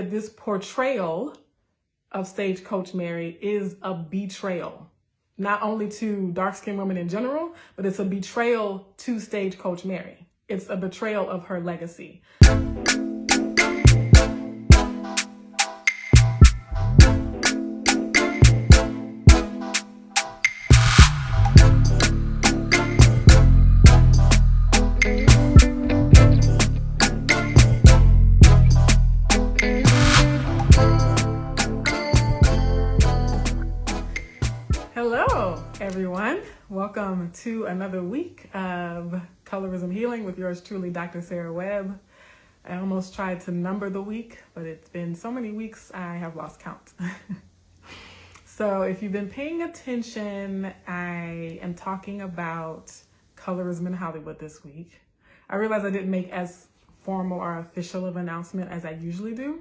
This portrayal of Stagecoach Mary is a betrayal, not only to dark-skinned women in general, but it's a betrayal to Stagecoach Mary. It's a betrayal of her legacy. Hello, everyone. Welcome to another week of Colorism Healing with yours truly, Dr. Sarah Webb. I almost tried to number the week, but it's been so many weeks I have lost count. So if you've been paying attention, I am talking about colorism in Hollywood this week. I realized I didn't make as formal or official of an announcement as I usually do.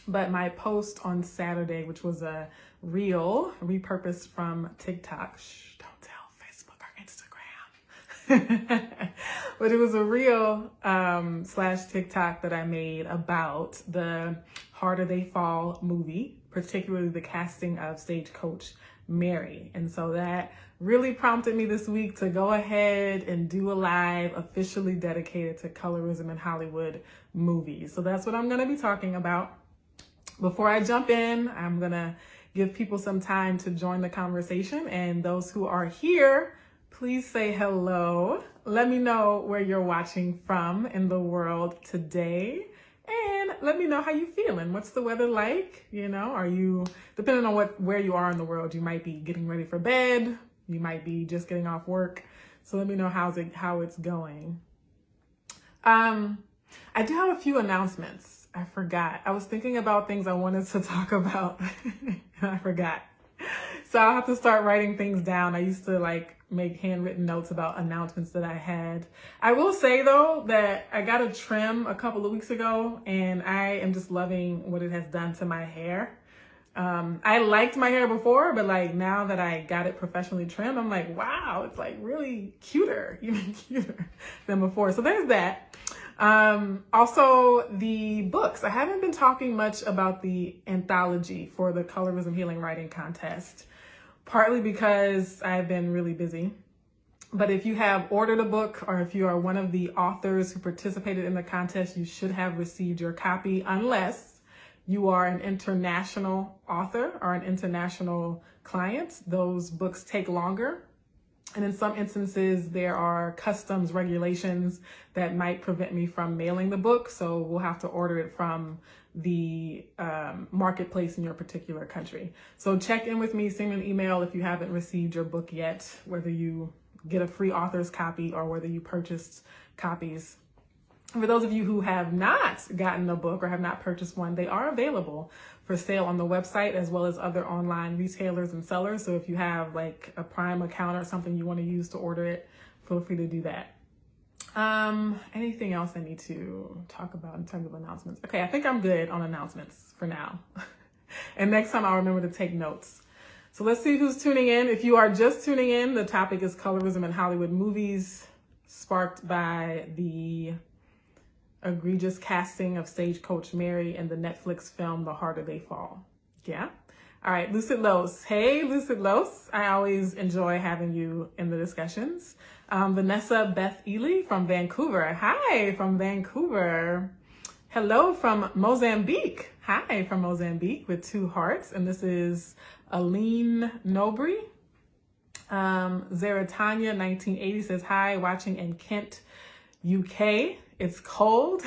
But my post on Saturday, which was a reel repurposed from TikTok, don't tell Facebook or Instagram, but it was a reel / TikTok that I made about the Harder They Fall movie, particularly the casting of Stagecoach Mary. And so that really prompted me this week to go ahead and do a live officially dedicated to colorism in Hollywood movies. So that's what I'm going to be talking about. Before I jump in, I'm going to give people some time to join the conversation. And those who are here, please say hello. Let me know where you're watching from in the world today. And let me know how you're feeling. What's the weather like? You know, are you, depending on where you are in the world, you might be getting ready for bed. You might be just getting off work. So let me know how it's going. I do have a few announcements. I forgot. I was thinking about things I wanted to talk about and I forgot. So I'll have to start writing things down. I used to make handwritten notes about announcements that I had. I will say though that I got a trim a couple of weeks ago and I am just loving what it has done to my hair. I liked my hair before, but now that I got it professionally trimmed, I'm like, wow, it's really cuter, even cuter than before. So there's that. Also the books. I haven't been talking much about the anthology for the Colorism Healing Writing Contest, partly because I've been really busy. But if you have ordered a book or if you are one of the authors who participated in the contest, you should have received your copy unless you are an international author or an international client. Those books take longer. And in some instances, there are customs regulations that might prevent me from mailing the book. So we'll have to order it from the marketplace in your particular country. So check in with me, send me an email if you haven't received your book yet, whether you get a free author's copy or whether you purchased copies. For those of you who have not gotten a book or have not purchased one, they are available for sale on the website as well as other online retailers and sellers. So if you have a Prime account or something you want to use to order it, feel free to do that. Anything else I need to talk about in terms of announcements? Okay, I think I'm good on announcements for now. And next time I'll remember to take notes. So let's see who's tuning in. If you are just tuning in, the topic is colorism in Hollywood movies, sparked by the egregious casting of Stagecoach Mary in the Netflix film The Harder They Fall. Yeah. All right, Lucid Los. Hey, Lucid Los. I always enjoy having you in the discussions. Vanessa Beth Ely from Vancouver. Hi, from Vancouver. Hello from Mozambique. Hi, from Mozambique with 2 hearts. And this is Aline Nobry. Zaratanya 1980 says, hi, watching in Kent, UK. It's cold.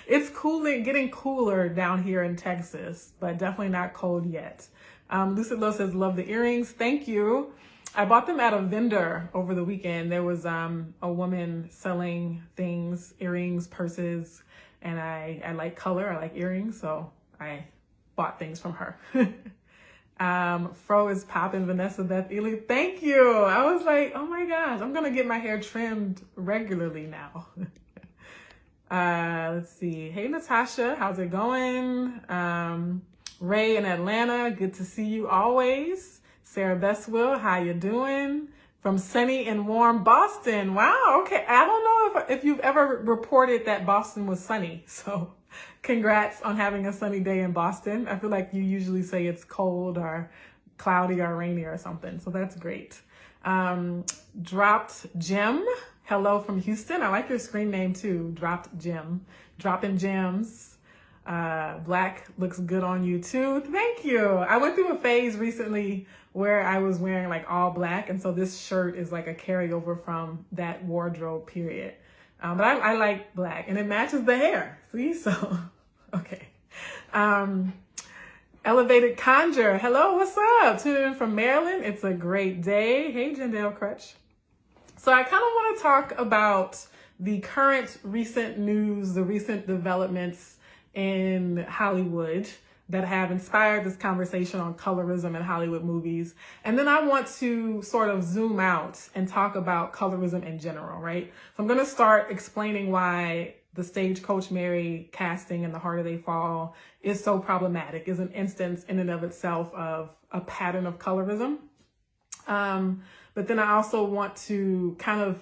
It's cooling, getting cooler down here in Texas, but definitely not cold yet. Lucid Lo says, love the earrings. Thank you. I bought them at a vendor over the weekend. There was a woman selling things, earrings, purses, and I like color. I like earrings, so I bought things from her. Fro is popping, Vanessa Beth Ely. Thank you. I was like, oh my gosh, I'm going to get my hair trimmed regularly now. Let's see. Hey, Natasha, how's it going? Ray in Atlanta, good to see you always. Sarah Bestwill, how you doing? From sunny and warm Boston. Wow, okay. I don't know if you've ever reported that Boston was sunny, so Congrats on having a sunny day in Boston. I feel like you usually say it's cold or cloudy or rainy or something. So that's great. Dropped Gem. Hello from Houston. I like your screen name too. Dropped Gem. Dropping gems. Black looks good on you too. Thank you. I went through a phase recently where I was wearing like all black. And so this shirt is like a carryover from that wardrobe period. But I like black and it matches the hair. See? So, okay. Elevated Conjure. Hello, what's up? Tuning in from Maryland. It's a great day. Hey, Jendale Crutch. So I kind of want to talk about the current recent news, the recent developments in Hollywood that have inspired this conversation on colorism in Hollywood movies. And then I want to sort of zoom out and talk about colorism in general, right? So I'm going to start explaining why the Stagecoach Mary casting in The Harder They Fall is so problematic, is an instance in and of itself of a pattern of colorism. But then I also want to kind of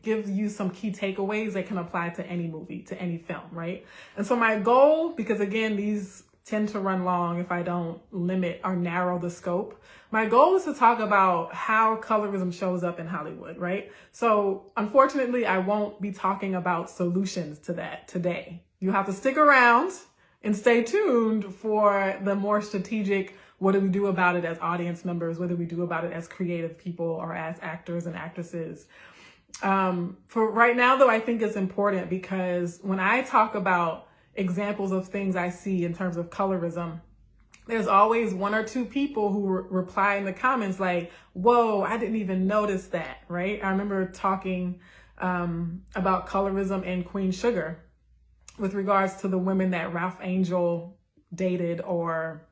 give you some key takeaways that can apply to any movie, to any film, right? And so my goal, because again, these tend to run long if I don't limit or narrow the scope. My goal is to talk about how colorism shows up in Hollywood, right? So unfortunately, I won't be talking about solutions to that today. You have to stick around and stay tuned for the more strategic, what do we do about it as audience members? What do we do about it as creative people or as actors and actresses? For right now, though, I think it's important because when I talk about examples of things I see in terms of colorism, there's always one or two people who reply in the comments like, whoa, I didn't even notice that, right? I remember talking about colorism in Queen Sugar with regards to the women that Ralph Angel dated or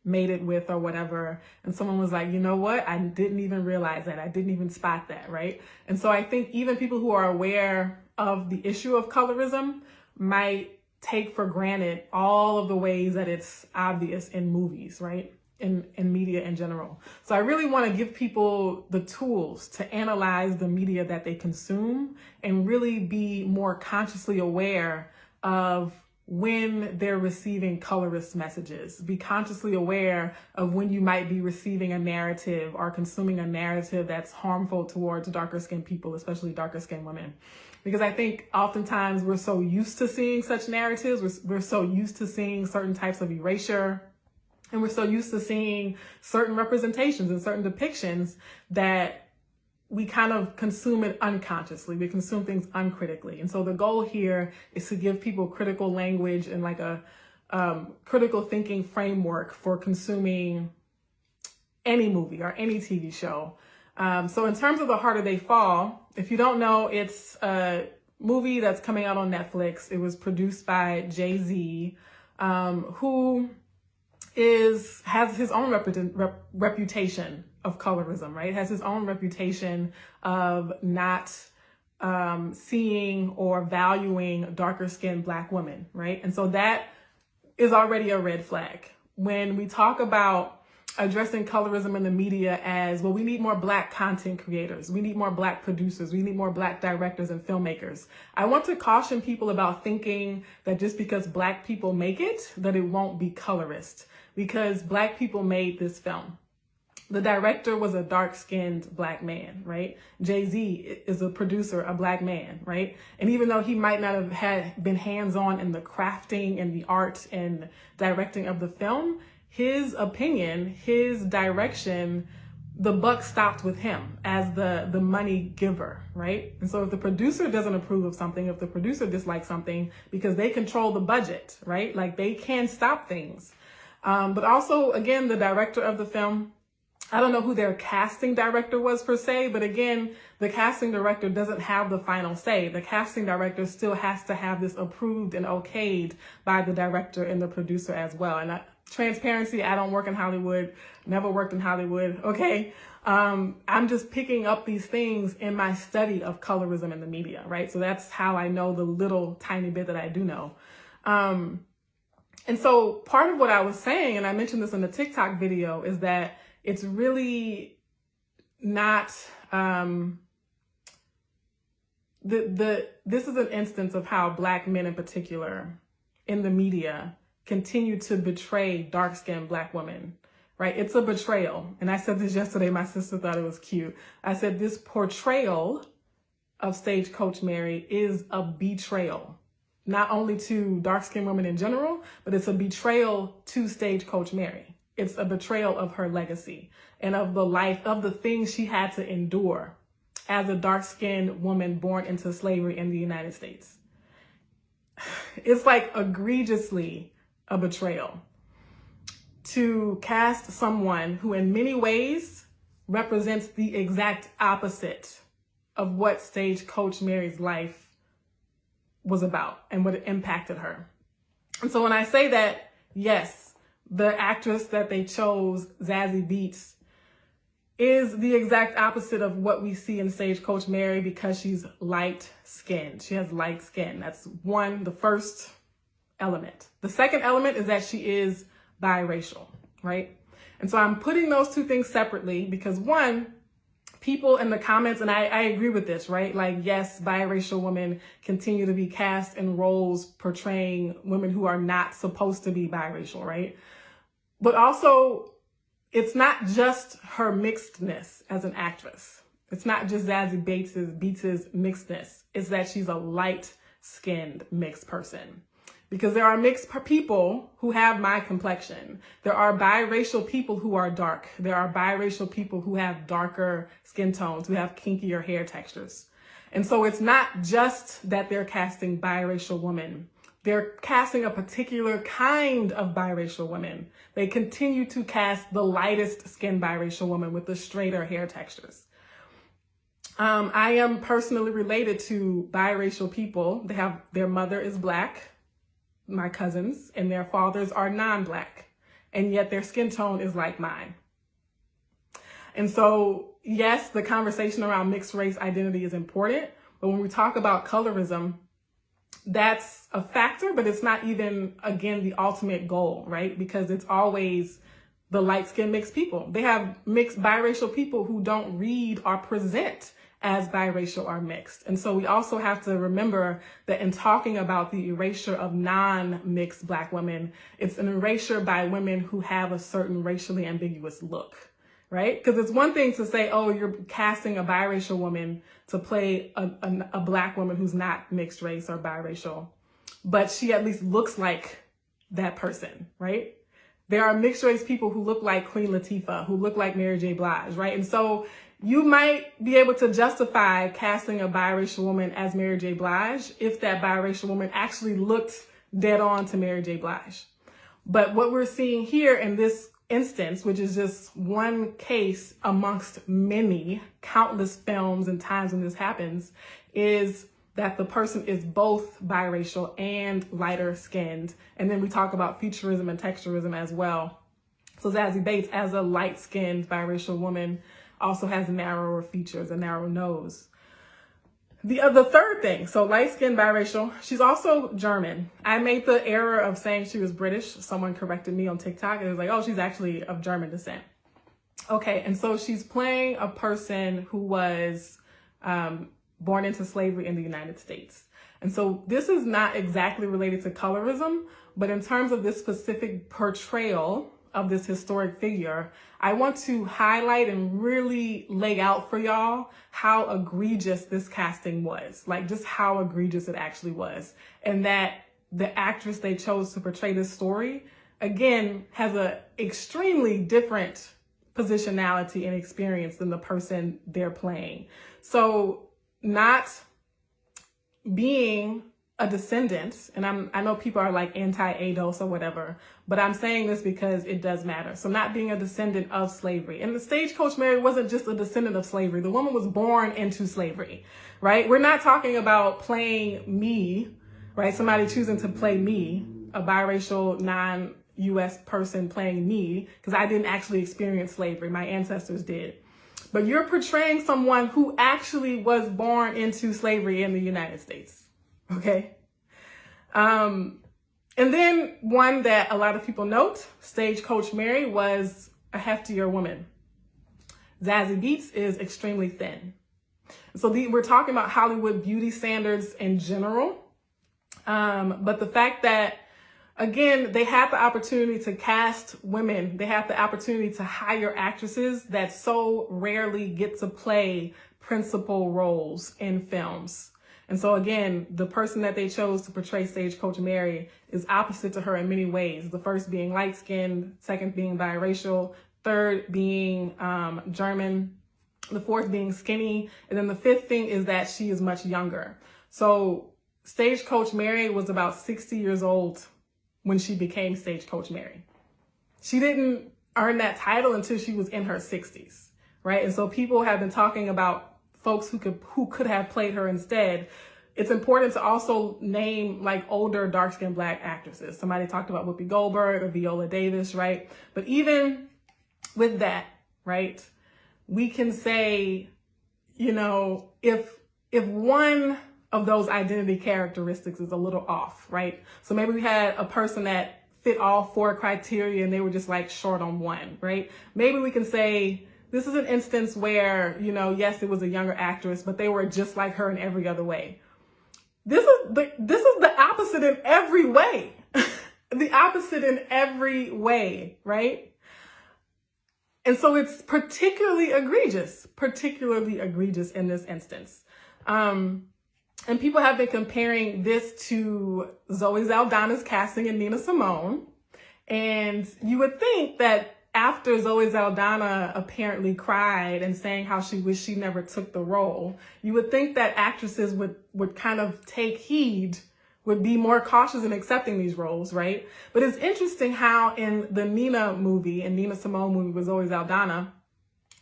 mated with or whatever. And someone was like, you know what? I didn't even realize that. I didn't even spot that, right? And so I think even people who are aware of the issue of colorism might take for granted all of the ways that it's obvious in movies, right? In media in general. So I really want to give people the tools to analyze the media that they consume and really be more consciously aware of when they're receiving colorist messages. Be consciously aware of when you might be receiving a narrative or consuming a narrative that's harmful towards darker skinned people, especially darker skinned women. Because I think oftentimes we're so used to seeing such narratives, we're so used to seeing certain types of erasure, and we're so used to seeing certain representations and certain depictions that we kind of consume it unconsciously. We consume things uncritically. And so the goal here is to give people critical language and like a critical thinking framework for consuming any movie or any TV show. So in terms of The Harder They Fall, if you don't know, it's a movie that's coming out on Netflix. It was produced by Jay-Z, who has his own reputation of colorism, right? Has his own reputation of not seeing or valuing darker skinned Black women, right? And so that is already a red flag. When we talk about addressing colorism in the media as, well, we need more Black content creators. We need more Black producers. We need more Black directors and filmmakers. I want to caution people about thinking that just because Black people make it, that it won't be colorist, because Black people made this film. The director was a dark-skinned Black man, right? Jay-Z is a producer, a Black man, right? And even though he might not have been hands-on in the crafting and the art and directing of the film, his opinion, his direction, the buck stopped with him as the money giver, right? And so if the producer doesn't approve of something, if the producer dislikes something, because they control the budget, right? Like they can stop things. But also, again, the director of the film, I don't know who their casting director was per se, but again, the casting director doesn't have the final say. The casting director still has to have this approved and okayed by the director and the producer as well. And transparency, I don't work in Hollywood, never worked in Hollywood, okay? I'm just picking up these things in my study of colorism in the media, right? So that's how I know the little tiny bit that I do know. And so part of what I was saying, and I mentioned this in the TikTok video, is that it's really not, this is an instance of how Black men in particular in the media continue to betray dark-skinned Black women, right? It's a betrayal. And I said this yesterday. My sister thought it was cute. I said this portrayal of Stagecoach Mary is a betrayal, not only to dark-skinned women in general, but it's a betrayal to Stagecoach Mary. It's a betrayal of her legacy and of the life, of the things she had to endure as a dark-skinned woman born into slavery in the United States. It's like egregiously a betrayal to cast someone who in many ways represents the exact opposite of what Stagecoach Mary's life was about and what impacted her. And so when I say that, yes, the actress that they chose, Zazie Beetz, is the exact opposite of what we see in Stagecoach Mary because she's light-skinned. She has light skin. That's the first element. The second element is that she is biracial, right? And so I'm putting those two things separately because one, people in the comments, and I agree with this, right? Like, yes, biracial women continue to be cast in roles portraying women who are not supposed to be biracial, right? But also, it's not just her mixedness as an actress. It's not just Zazie Beetz's mixedness. It's that she's a light-skinned mixed person. Because there are mixed people who have my complexion. There are biracial people who are dark. There are biracial people who have darker skin tones, who have kinkier hair textures. And so it's not just that they're casting biracial women. They're casting a particular kind of biracial women. They continue to cast the lightest skin biracial woman with the straighter hair textures. I am personally related to biracial people. Their mother is Black, my cousins, and their fathers are non-Black, and yet their skin tone is like mine. And so, yes, the conversation around mixed race identity is important, but when we talk about colorism, that's a factor, but it's not even, again, the ultimate goal, right? Because it's always the light-skinned mixed people. They have mixed biracial people who don't read or present as biracial or mixed. And so we also have to remember that in talking about the erasure of non-mixed Black women, it's an erasure by women who have a certain racially ambiguous look, right? Because it's one thing to say, oh, you're casting a biracial woman to play a Black woman who's not mixed race or biracial, but she at least looks like that person, right? There are mixed race people who look like Queen Latifah, who look like Mary J. Blige, right? And so you might be able to justify casting a biracial woman as Mary J. Blige if that biracial woman actually looked dead on to Mary J. Blige. But what we're seeing here in this instance, which is just one case amongst many, countless films and times when this happens, is that the person is both biracial and lighter skinned. And then we talk about futurism and texturism as well. So Zazie Beetz, as a light skinned biracial woman, also has narrower features, a narrow nose. The third thing, so light-skinned biracial, she's also German. I made the error of saying she was British. Someone corrected me on TikTok. It was like, oh, she's actually of German descent. Okay, and so she's playing a person who was born into slavery in the United States. And so this is not exactly related to colorism, but in terms of this specific portrayal of this historic figure, I want to highlight and really lay out for y'all how egregious this casting was, like just how egregious it actually was. And that the actress they chose to portray this story, again, has a extremely different positionality and experience than the person they're playing. So not being a descendant, and I know people are like anti-ADOS or whatever, but I'm saying this because it does matter. So not being a descendant of slavery. And the Stagecoach Mary wasn't just a descendant of slavery. The woman was born into slavery, right? We're not talking about playing me, right? Somebody choosing to play me, a biracial, non-US person playing me, because I didn't actually experience slavery. My ancestors did. But you're portraying someone who actually was born into slavery in the United States. Okay. And then one that a lot of people note, Stagecoach Mary was a heftier woman. Zazie Beetz is extremely thin. So we're talking about Hollywood beauty standards in general. But the fact that again, they have the opportunity to cast women. They have the opportunity to hire actresses that so rarely get to play principal roles in films. And so again, the person that they chose to portray Stagecoach Mary is opposite to her in many ways. The first being light-skinned, second being biracial, third being German, the fourth being skinny, and then the fifth thing is that she is much younger. So Stagecoach Mary was about 60 years old when she became Stagecoach Mary. She didn't earn that title until she was in her 60s, right? And so people have been talking about folks who could have played her instead. It's important to also name like older dark-skinned Black actresses. Somebody talked about Whoopi Goldberg or Viola Davis, right? But even with that, right, we can say, you know, if one of those identity characteristics is a little off, right? So maybe we had a person that fit all four criteria and they were just like short on one, right? Maybe we can say, this is an instance where, you know, yes, it was a younger actress, but they were just like her in every other way. This is the opposite in every way. The opposite in every way, right? And so it's particularly egregious in this instance. And people have been comparing this to Zoe Saldana's casting in Nina Simone. And you would think that after Zoe Saldana apparently cried and saying how she wished she never took the role, you would think that actresses would kind of take heed, would be more cautious in accepting these roles, right? But it's interesting how in the Nina Simone movie with Zoe Saldana,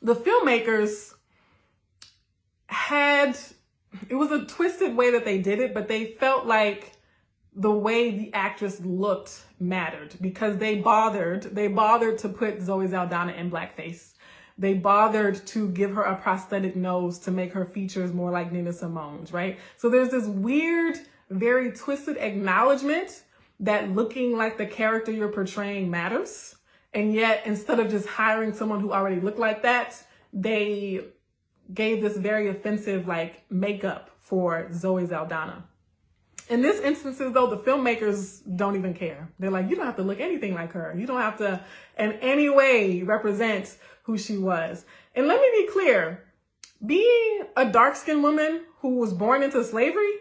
the filmmakers it was a twisted way that they did it, but they felt like the way the actress looked mattered because they bothered to put Zoe Saldana in blackface. They bothered to give her a prosthetic nose to make her features more like Nina Simone's, right? So there's this weird, very twisted acknowledgement that looking like the character you're portraying matters. And yet, instead of just hiring someone who already looked like that, they gave this very offensive like makeup for Zoe Saldana. In this instances, though, the filmmakers don't even care. They're like, you don't have to look anything like her. You don't have to in any way represent who she was. And let me be clear, being a dark-skinned woman who was born into slavery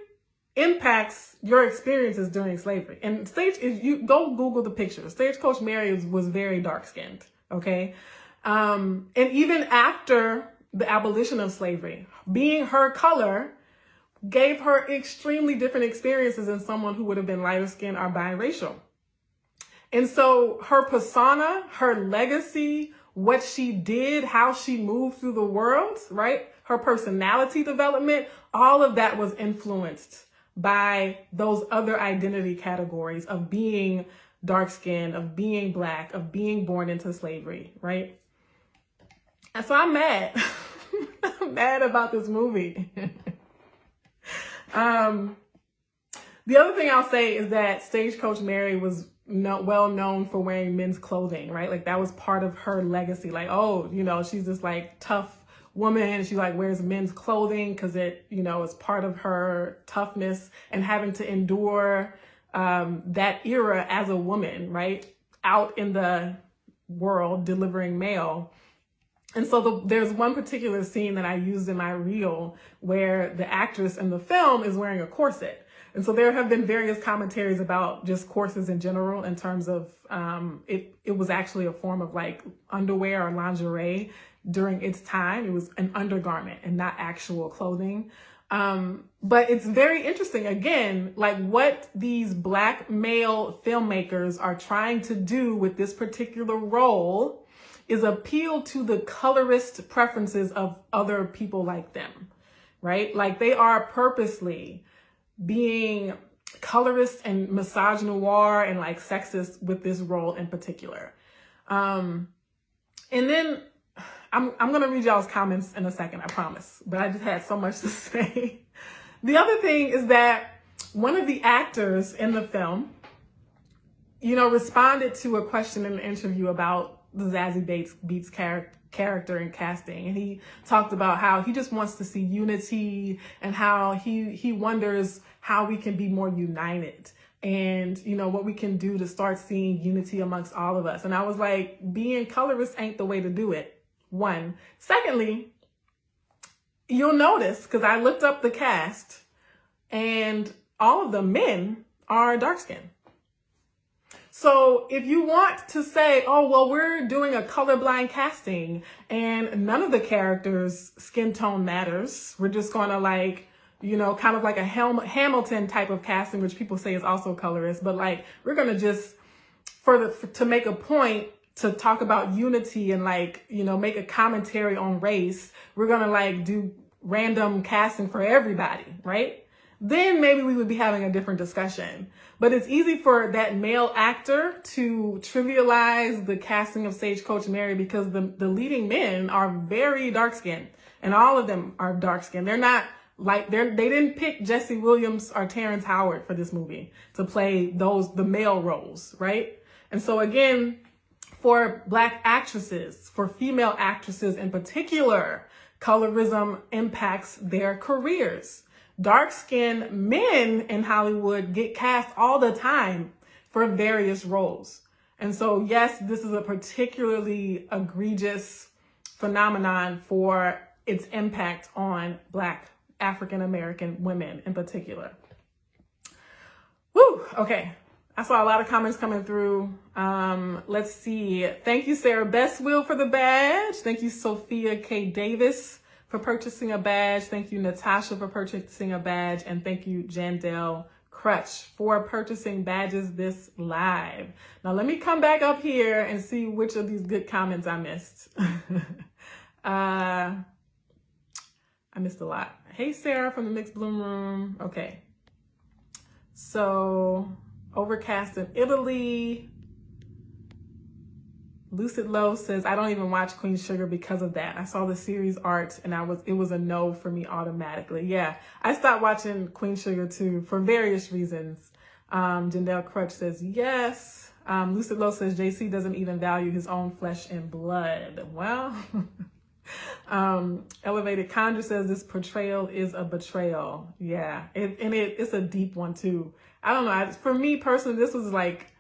impacts your experiences during slavery. And if you go Google the picture, Stagecoach Mary was very dark-skinned, okay? And even after the abolition of slavery, being her color gave her extremely different experiences than someone who would have been lighter skinned or biracial. And so her persona, her legacy, what she did, how she moved through the world, right? Her personality development, all of that was influenced by those other identity categories of being dark skinned, of being Black, of being born into slavery, right? And so I'm mad. I'm mad about this movie. The other thing I'll say is that Stagecoach Mary was well known for wearing men's clothing, right? Like that was part of her legacy. Like, oh, you know, she's this like tough woman. She like wears men's clothing because it, you know, is part of her toughness and having to endure that era as a woman, right? Out in the world delivering mail. And so there's one particular scene that I used in my reel where the actress in the film is wearing a corset. And so there have been various commentaries about just corsets in general in terms of it was actually a form of like underwear or lingerie during its time. It was an undergarment and not actual clothing. But it's very interesting, again, like what these Black male filmmakers are trying to do with this particular role is appeal to the colorist preferences of other people like them, right? Like they are purposely being colorist and misogynoir and like sexist with this role in particular. And then I'm going to read y'all's comments in a second, I promise, but I just had so much to say. The other thing is that one of the actors in the film, you know, responded to a question in the interview about the Zazie Beetz character and casting. And he talked about how he just wants to see unity and how he wonders how we can be more united and, you know, what we can do to start seeing unity amongst all of us. And I was like, being colorist ain't the way to do it. One. Secondly, you'll notice, because I looked up the cast, and all of the men are dark-skinned. So if you want to say, oh, well, we're doing a colorblind casting and none of the characters' skin tone matters, we're just going to, like, you know, kind of like a Hamilton type of casting, which people say is also colorist, but like, we're going to just, to make a point to talk about unity and, like, you know, make a commentary on race, we're going to, like, do random casting for everybody, right? Then maybe we would be having a different discussion. But it's easy for that male actor to trivialize the casting of Stagecoach Mary because the leading men are very dark-skinned, and all of them are dark-skinned. They're not like, they didn't pick Jesse Williams or Terrence Howard for this movie to play the male roles, right? And so again, for Black actresses, for female actresses in particular, colorism impacts their careers. Dark-skinned men in Hollywood get cast all the time for various roles. And so, yes, this is a particularly egregious phenomenon for its impact on Black African-American women in particular. Woo, okay. I saw a lot of comments coming through. Let's see. Thank you, Sarah Bestwill, for the badge. Thank you, Sophia K. Davis, for purchasing a badge. Thank you, Natasha, for purchasing a badge. And thank you, Jandel Crutch, for purchasing badges this live. Now, let me come back up here and see which of these good comments I missed. I missed a lot. Hey, Sarah from the Mixed Bloom Room. Okay. So, Overcast in Italy. Lucid Low says, I don't even watch Queen Sugar because of that. I saw the series art and it was a no for me automatically. Yeah, I stopped watching Queen Sugar too for various reasons. Jandel Crutch says, yes. Lucid Low says, JC doesn't even value his own flesh and blood. Well, Elevated Conjure says, this portrayal is a betrayal. Yeah, it's a deep one too. I don't know. For me personally, this was like,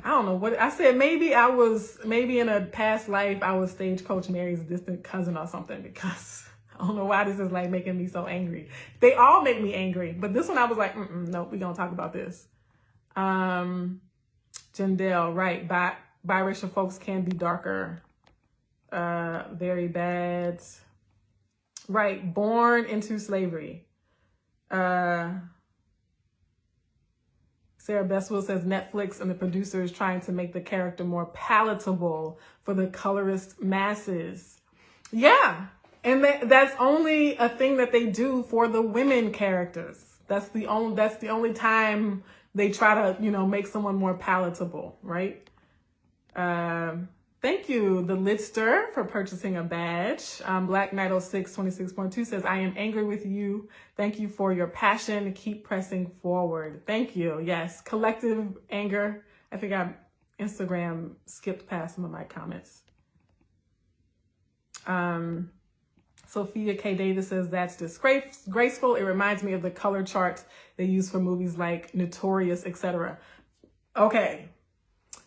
I don't know what I said. Maybe in a past life, I was Stagecoach Mary's distant cousin or something, because I don't know why this is like making me so angry. They all make me angry, but this one I was like, no, we're going to talk about this. Jandel, right. Biracial folks can be darker. Very bad. Right. Born into slavery. Sarah Bestwill says Netflix and the producers trying to make the character more palatable for the colorist masses. Yeah. And that's only a thing that they do for the women characters. That's the only time they try to, you know, make someone more palatable, right? Thank you, the Litster, for purchasing a badge. Black Knight 06 26.2 says, I am angry with you. Thank you for your passion. Keep pressing forward. Thank you. Yes, collective anger. I think Instagram skipped past some of my comments. Sophia K. Davis says, that's disgraceful. It reminds me of the color chart they use for movies like Notorious, etc. Okay.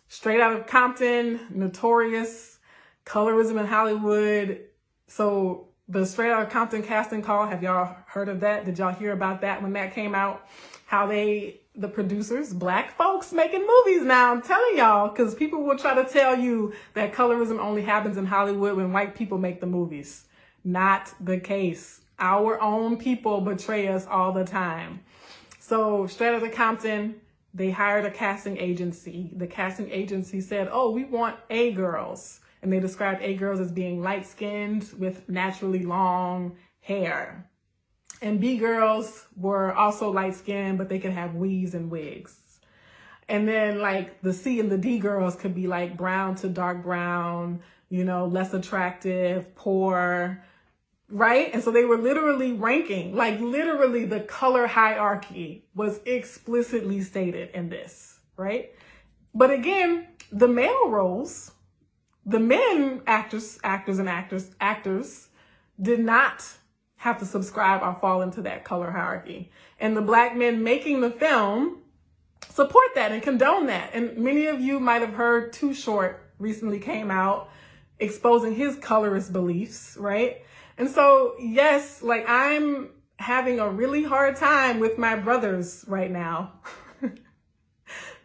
Straight Out of Compton, Notorious, Colorism in Hollywood. So the Straight Out of Compton casting call, have y'all heard of that? Did y'all hear about that when that came out? How the producers, Black folks making movies now, I'm telling y'all, because people will try to tell you that colorism only happens in Hollywood when white people make the movies. Not the case. Our own people betray us all the time. So Straight Out of Compton, they hired a casting agency. The casting agency said, oh, we want A girls. And they described A girls as being light-skinned with naturally long hair. And B girls were also light-skinned, but they could have weaves and wigs. And then like the C and the D girls could be like brown to dark brown, you know, less attractive, poor, right? And so they were literally ranking, like literally the color hierarchy was explicitly stated in this, right? But again, the male roles, the men actors did not have to subscribe or fall into that color hierarchy. And the Black men making the film support that and condone that. And many of you might have heard Too Short recently came out exposing his colorist beliefs, right? And so, yes, like I'm having a really hard time with my brothers right now.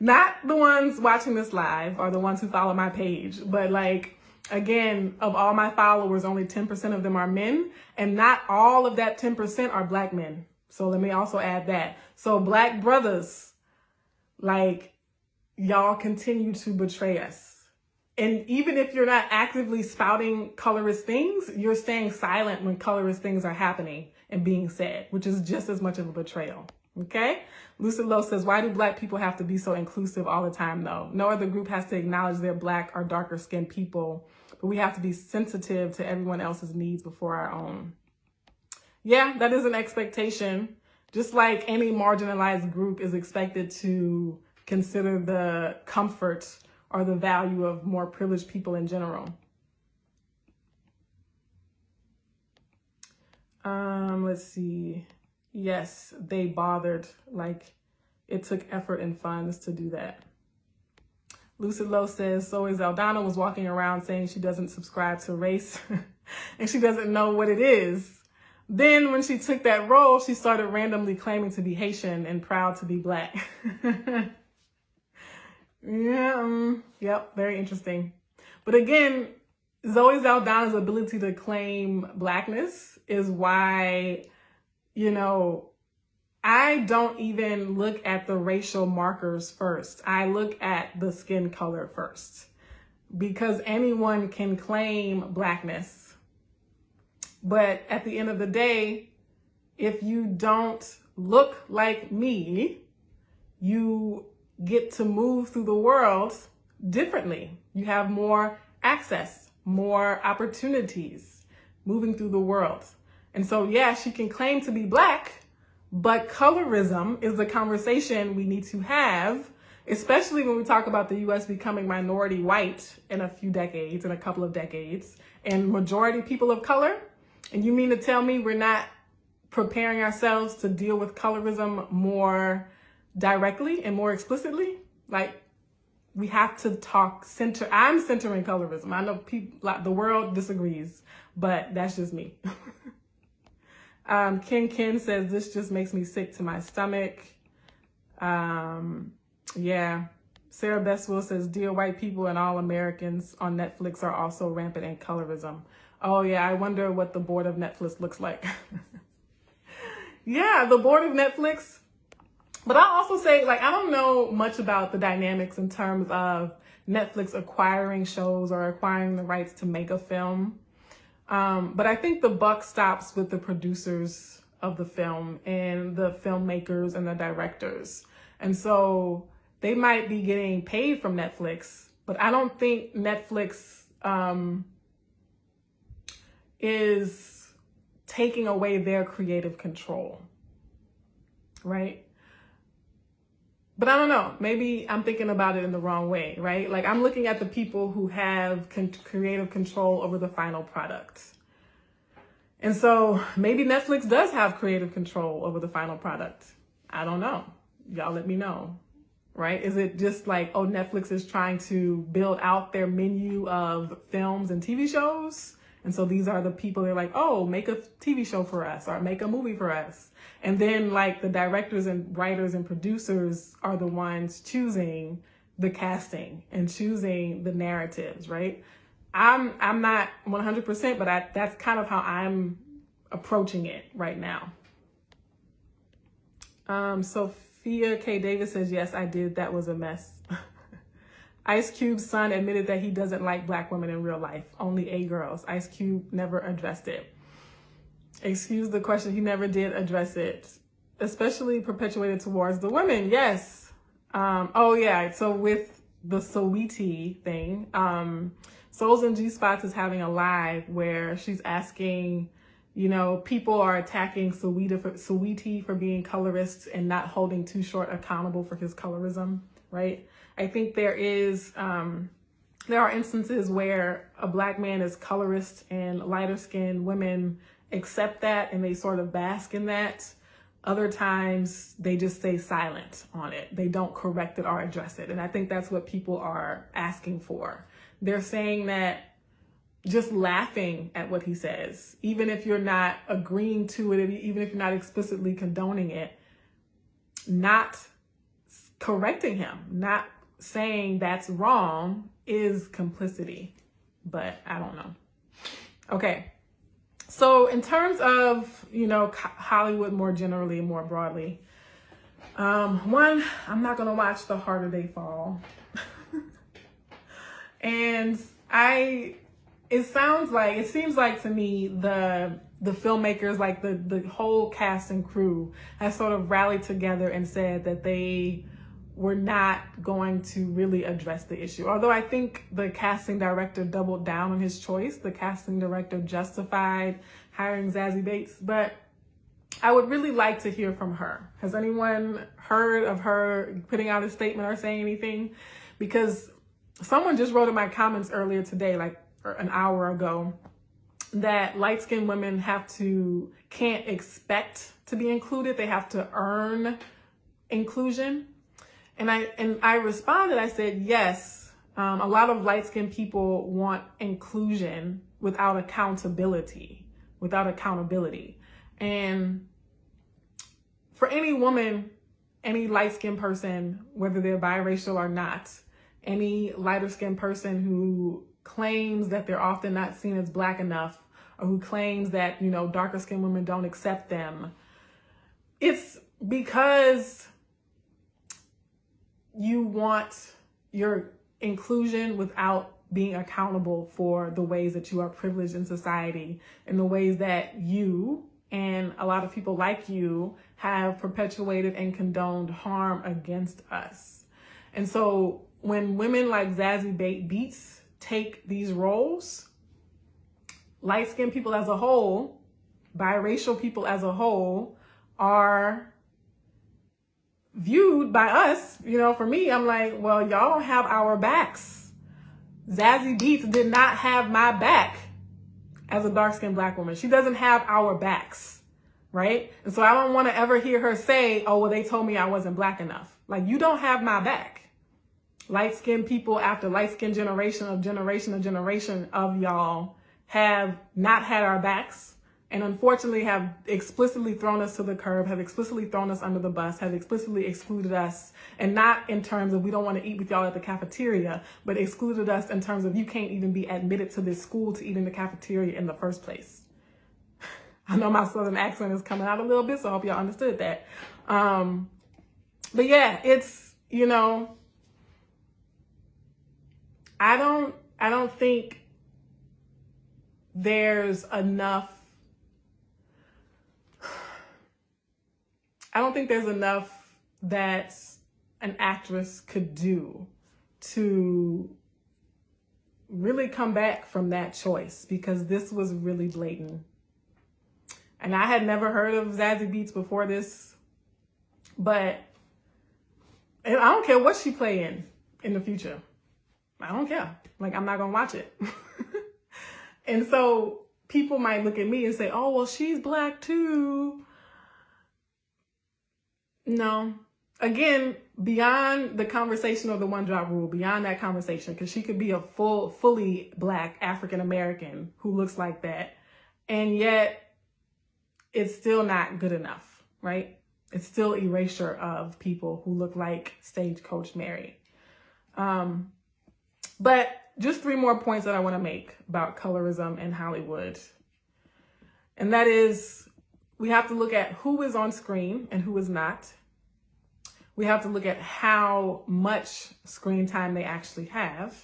Not the ones watching this live or the ones who follow my page, but like, again, of all my followers, only 10% of them are men, and not all of that 10% are Black men. So let me also add that. So Black brothers, like, y'all continue to betray us. And even if you're not actively spouting colorist things, you're staying silent when colorist things are happening and being said, which is just as much of a betrayal. Okay? Lucid Low says, why do Black people have to be so inclusive all the time, though? No other group has to acknowledge they're Black or darker skinned people, but we have to be sensitive to everyone else's needs before our own. Yeah, that is an expectation. Just like any marginalized group is expected to consider the comfort or the value of more privileged people in general. Let's see. Yes, they bothered. Like, it took effort and funds to do that. Lucid Low says, Zoe Zaldana was walking around saying she doesn't subscribe to race and she doesn't know what it is. Then when she took that role, she started randomly claiming to be Haitian and proud to be Black. Yeah, yep, very interesting. But again, Zoe Zaldana's ability to claim Blackness is why, you know, I don't even look at the racial markers first. I look at the skin color first, because anyone can claim Blackness. But at the end of the day, if you don't look like me, you get to move through the world differently. You have more access, more opportunities moving through the world. And so, yeah, she can claim to be Black, but colorism is the conversation we need to have, especially when we talk about the US becoming minority white in a couple of decades, and majority people of color. And you mean to tell me we're not preparing ourselves to deal with colorism more directly and more explicitly? Like, we have to I'm centering colorism. I know people, the world disagrees, but that's just me. Ken says, this just makes me sick to my stomach. Yeah. Sarah Bestwell says, dear white people and all Americans on Netflix are also rampant in colorism. Oh yeah, I wonder what the board of Netflix looks like. Yeah, the board of Netflix. But I'll also say, like, I don't know much about the dynamics in terms of Netflix acquiring shows or acquiring the rights to make a film. But I think the buck stops with the producers of the film and the filmmakers and the directors. And so they might be getting paid from Netflix, but I don't think Netflix is taking away their creative control, right? But I don't know, maybe I'm thinking about it in the wrong way, right? Like, I'm looking at the people who have creative control over the final product. And so maybe Netflix does have creative control over the final product. I don't know. Y'all let me know, right? Is it just like, oh, Netflix is trying to build out their menu of films and TV shows? And so these are the people they're like, oh, make a TV show for us or make a movie for us. And then like the directors and writers and producers are the ones choosing the casting and choosing the narratives, right? I'm not 100%, but that's kind of how I'm approaching it right now. Sophia K. Davis says, yes, I did. That was a mess. Ice Cube's son admitted that he doesn't like Black women in real life, only A girls. Ice Cube never addressed it. Excuse the question, he never did address it, especially perpetuated towards the women. Yes. Oh yeah, so with the Saweetie thing, Souls and G-Spots is having a live where she's asking, you know, people are attacking Saweetie for being colorist and not holding Too Short accountable for his colorism, right? I think there are instances where a Black man is colorist and lighter skinned women accept that and they sort of bask in that. Other times they just stay silent on it. They don't correct it or address it. And I think that's what people are asking for. They're saying that just laughing at what he says, even if you're not agreeing to it, even if you're not explicitly condoning it, not correcting him, not saying that's wrong is complicity. But I don't know. Okay. So in terms of, Hollywood more generally, more broadly, one, I'm not going to watch The Harder They Fall. And it seems like to me, the filmmakers, like the whole cast and crew has sort of rallied together and said that they were not going to really address the issue. Although I think the casting director doubled down on his choice. The casting director justified hiring Zazie Bates, but I would really like to hear from her. Has anyone heard of her putting out a statement or saying anything? Because someone just wrote in my comments earlier today, like an hour ago, that light-skinned women can't expect to be included. They have to earn inclusion. And I responded, I said, yes, a lot of light-skinned people want inclusion without accountability. And for any woman, any light-skinned person, whether they're biracial or not, any lighter-skinned person who claims that they're often not seen as Black enough, or who claims that, darker-skinned women don't accept them, it's because you want your inclusion without being accountable for the ways that you are privileged in society and the ways that you and a lot of people like you have perpetuated and condoned harm against us. And so when women like Zazie Beetz take these roles, light-skinned people as a whole, biracial people as a whole, are viewed by us, for me, I'm like, well, y'all don't have our backs. Zazie Beetz did not have my back as a dark-skinned Black woman. She doesn't have our backs, right? And so I don't want to ever hear her say, oh, well, they told me I wasn't Black enough. Like, you don't have my back. Light-skinned people after light-skinned generation of y'all have not had our backs, and unfortunately have explicitly thrown us to the curb, have explicitly thrown us under the bus, have explicitly excluded us, and not in terms of we don't want to eat with y'all at the cafeteria, but excluded us in terms of you can't even be admitted to this school to eat in the cafeteria in the first place. I know my Southern accent is coming out a little bit, so I hope y'all understood that. But yeah, it's, I don't think there's enough. I don't think there's enough that an actress could do to really come back from that choice, because this was really blatant. And I had never heard of Zazie Beetz before this, but I don't care what she play in the future. I don't care. Like, I'm not going to watch it. And so people might look at me and say, oh, well, she's Black too. No. Again, beyond the conversation of the one drop rule, beyond that conversation, because she could be a fully Black African American who looks like that, and yet it's still not good enough, right? It's still erasure of people who look like Stagecoach Mary. But just 3 more points that I want to make about colorism in Hollywood. And that is, we have to look at who is on screen and who is not. We have to look at how much screen time they actually have.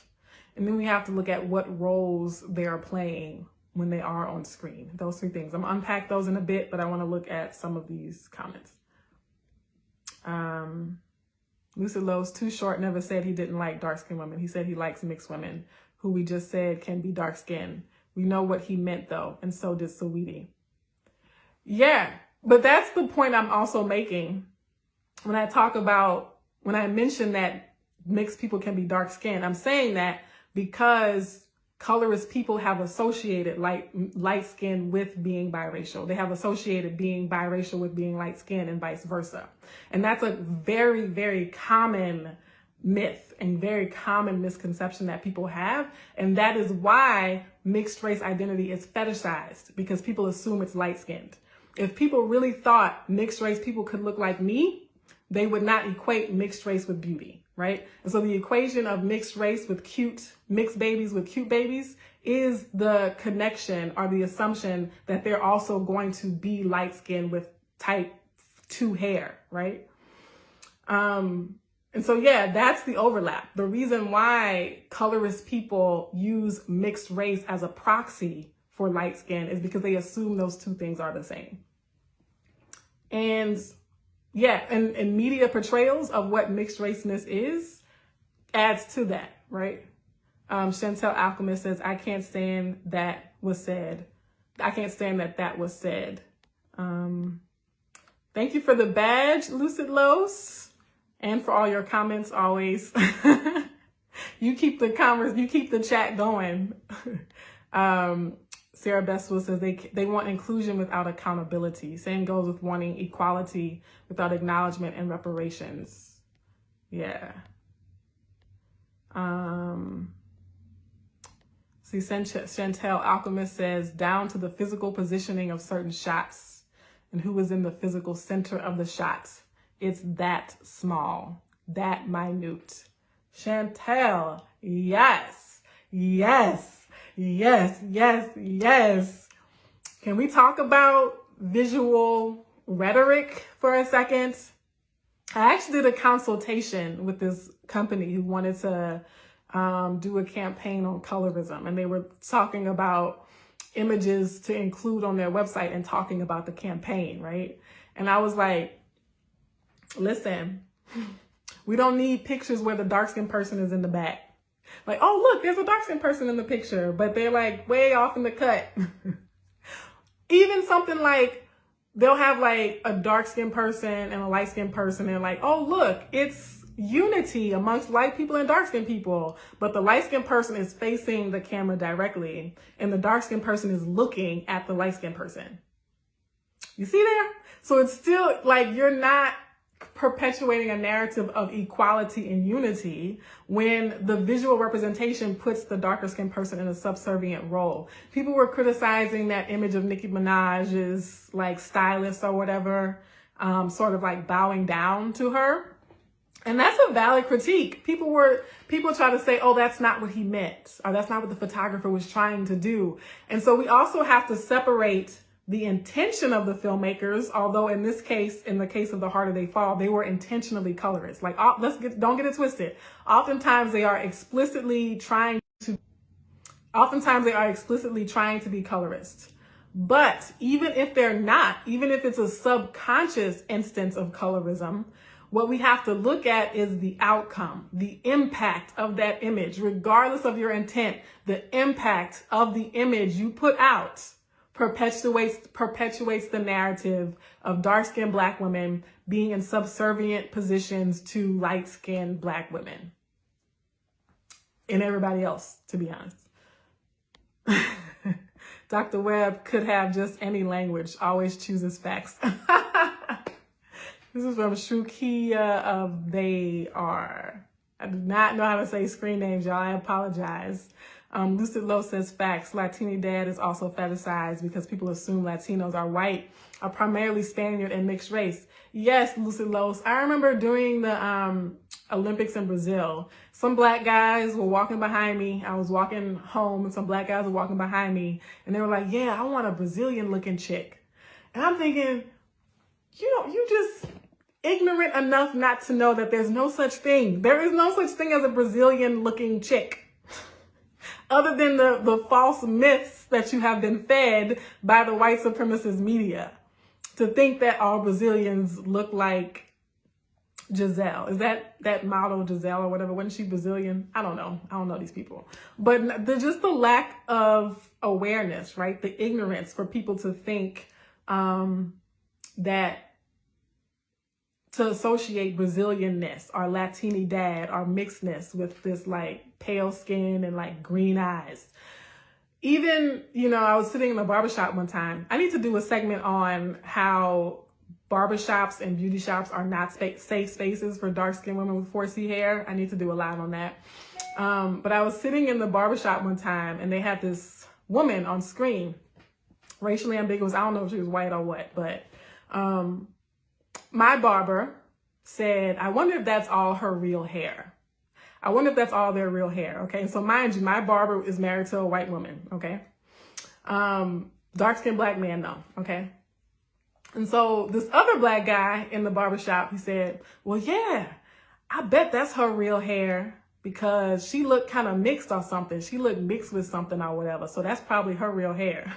And then we have to look at what roles they are playing when they are on screen. Those 3 things. I'm going to unpack those in a bit, but I want to look at some of these comments. Lucid Lowe's Too Short never said he didn't like dark-skinned women. He said he likes mixed women, who we just said can be dark-skinned. We know what he meant, though, and so did Saweetie. Yeah, but that's the point I'm also making when I mention that mixed people can be dark-skinned. I'm saying that because colorist people have associated light skin with being biracial. They have associated being biracial with being light skin and vice versa. And that's a very, very common myth and very common misconception that people have. And that is why mixed race identity is fetishized, because people assume it's light skinned. If people really thought mixed race people could look like me, they would not equate mixed race with beauty, right? And so the equation of mixed race with mixed babies with cute babies is the connection or the assumption that they're also going to be light skinned with type 2 hair, right? And so, yeah, that's the overlap. The reason why colorist people use mixed race as a proxy for light skin is because they assume those two things are the same. And yeah, and media portrayals of what mixed raceness is adds to that, right? Chantel Alchemist says, I can't stand that was said. I can't stand that was said. Thank you for the badge, Lucid Los. And for all your comments, always. You keep the chat going. Sarah Bestwell says they want inclusion without accountability. Same goes with wanting equality without acknowledgement and reparations. Yeah. See, Chantel Alchemist says, down to the physical positioning of certain shots and who was in the physical center of the shots. It's that small, that minute. Chantel, yes, yes, yes, yes, yes. Can we talk about visual rhetoric for a second? I actually did a consultation with this company who wanted to do a campaign on colorism, and they were talking about images to include on their website and talking about the campaign, right? And I was like, listen, we don't need pictures where the dark-skinned person is in the back. Like, oh, look, there's a dark-skinned person in the picture, but they're like way off in the cut. Even something like, they'll have like a dark-skinned person and a light-skinned person, and like, oh, look, it's unity amongst light people and dark-skinned people. But the light-skinned person is facing the camera directly, and the dark-skinned person is looking at the light-skinned person. You see there? So it's still like, you're not perpetuating a narrative of equality and unity when the visual representation puts the darker skinned person in a subservient role. People were criticizing that image of Nicki Minaj's like stylist or whatever, sort of like bowing down to her. And that's a valid critique. People try to say, oh, that's not what he meant, or that's not what the photographer was trying to do. And so we also have to separate the intention of the filmmakers, although in this case, in the case of The Harder They Fall, they were intentionally colorist. Like, don't get it twisted. Oftentimes they are explicitly trying to be colorist. But even if they're not, even if it's a subconscious instance of colorism, what we have to look at is the outcome, the impact of that image, regardless of your intent. The impact of the image you put out perpetuates the narrative of dark-skinned Black women being in subservient positions to light-skinned Black women. And everybody else, to be honest. Dr. Webb could have just any language, always chooses facts. This is from Shrukia of They Are. I do not know how to say screen names, y'all. I apologize. Lucid Low says facts. Latini dad is also fetishized because people assume Latinos are white, are primarily Spaniard and mixed race. Yes, Lucid Low. I remember during the Olympics in Brazil, some Black guys were walking behind me. I was walking home and some Black guys were walking behind me, and they were like, yeah, I want a Brazilian looking chick. And I'm thinking, you just ignorant enough not to know that there's no such thing. There is no such thing as a Brazilian looking chick. Other than the false myths that you have been fed by the white supremacist media, to think that all Brazilians look like Giselle. Is that model Giselle or whatever? Wasn't she Brazilian? I don't know. I don't know these people. But just the lack of awareness, right? The ignorance for people to think that to associate Brazilianness or Latinidad or mixedness with this like pale skin and like green eyes. Even, you know, I was sitting in the barbershop one time. I need to do a segment on how barbershops and beauty shops are not safe spaces for dark-skinned women with 4C hair. I need to do a live on that. But I was sitting in the barbershop one time and they had this woman on screen, racially ambiguous. I don't know if she was white or what, but my barber said, I wonder if that's all her real hair. I wonder if that's all their real hair. Okay. So mind you, my barber is married to a white woman. Okay. Dark-skinned black man though. Okay. And so this other black guy in the barbershop, he said, well, yeah, I bet that's her real hair because she looked kind of mixed or something. She looked mixed with something or whatever. So that's probably her real hair.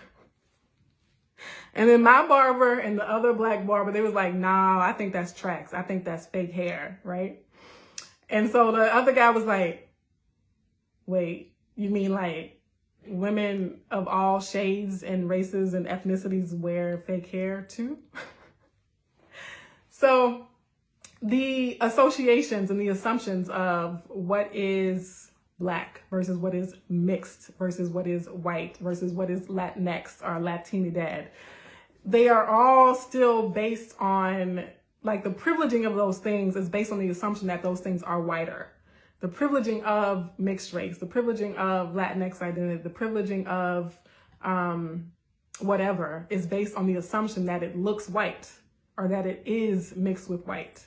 And then my barber and the other black barber, they was like, nah, I think that's tracks. I think that's fake hair, right? And so the other guy was like, wait, you mean like women of all shades and races and ethnicities wear fake hair too? So the associations and the assumptions of what is black versus what is mixed versus what is white versus what is Latinx or Latinidad, they are all still based on, like, the privileging of those things is based on the assumption that those things are whiter. The privileging of mixed race, the privileging of Latinx identity, the privileging of whatever is based on the assumption that it looks white or that it is mixed with white.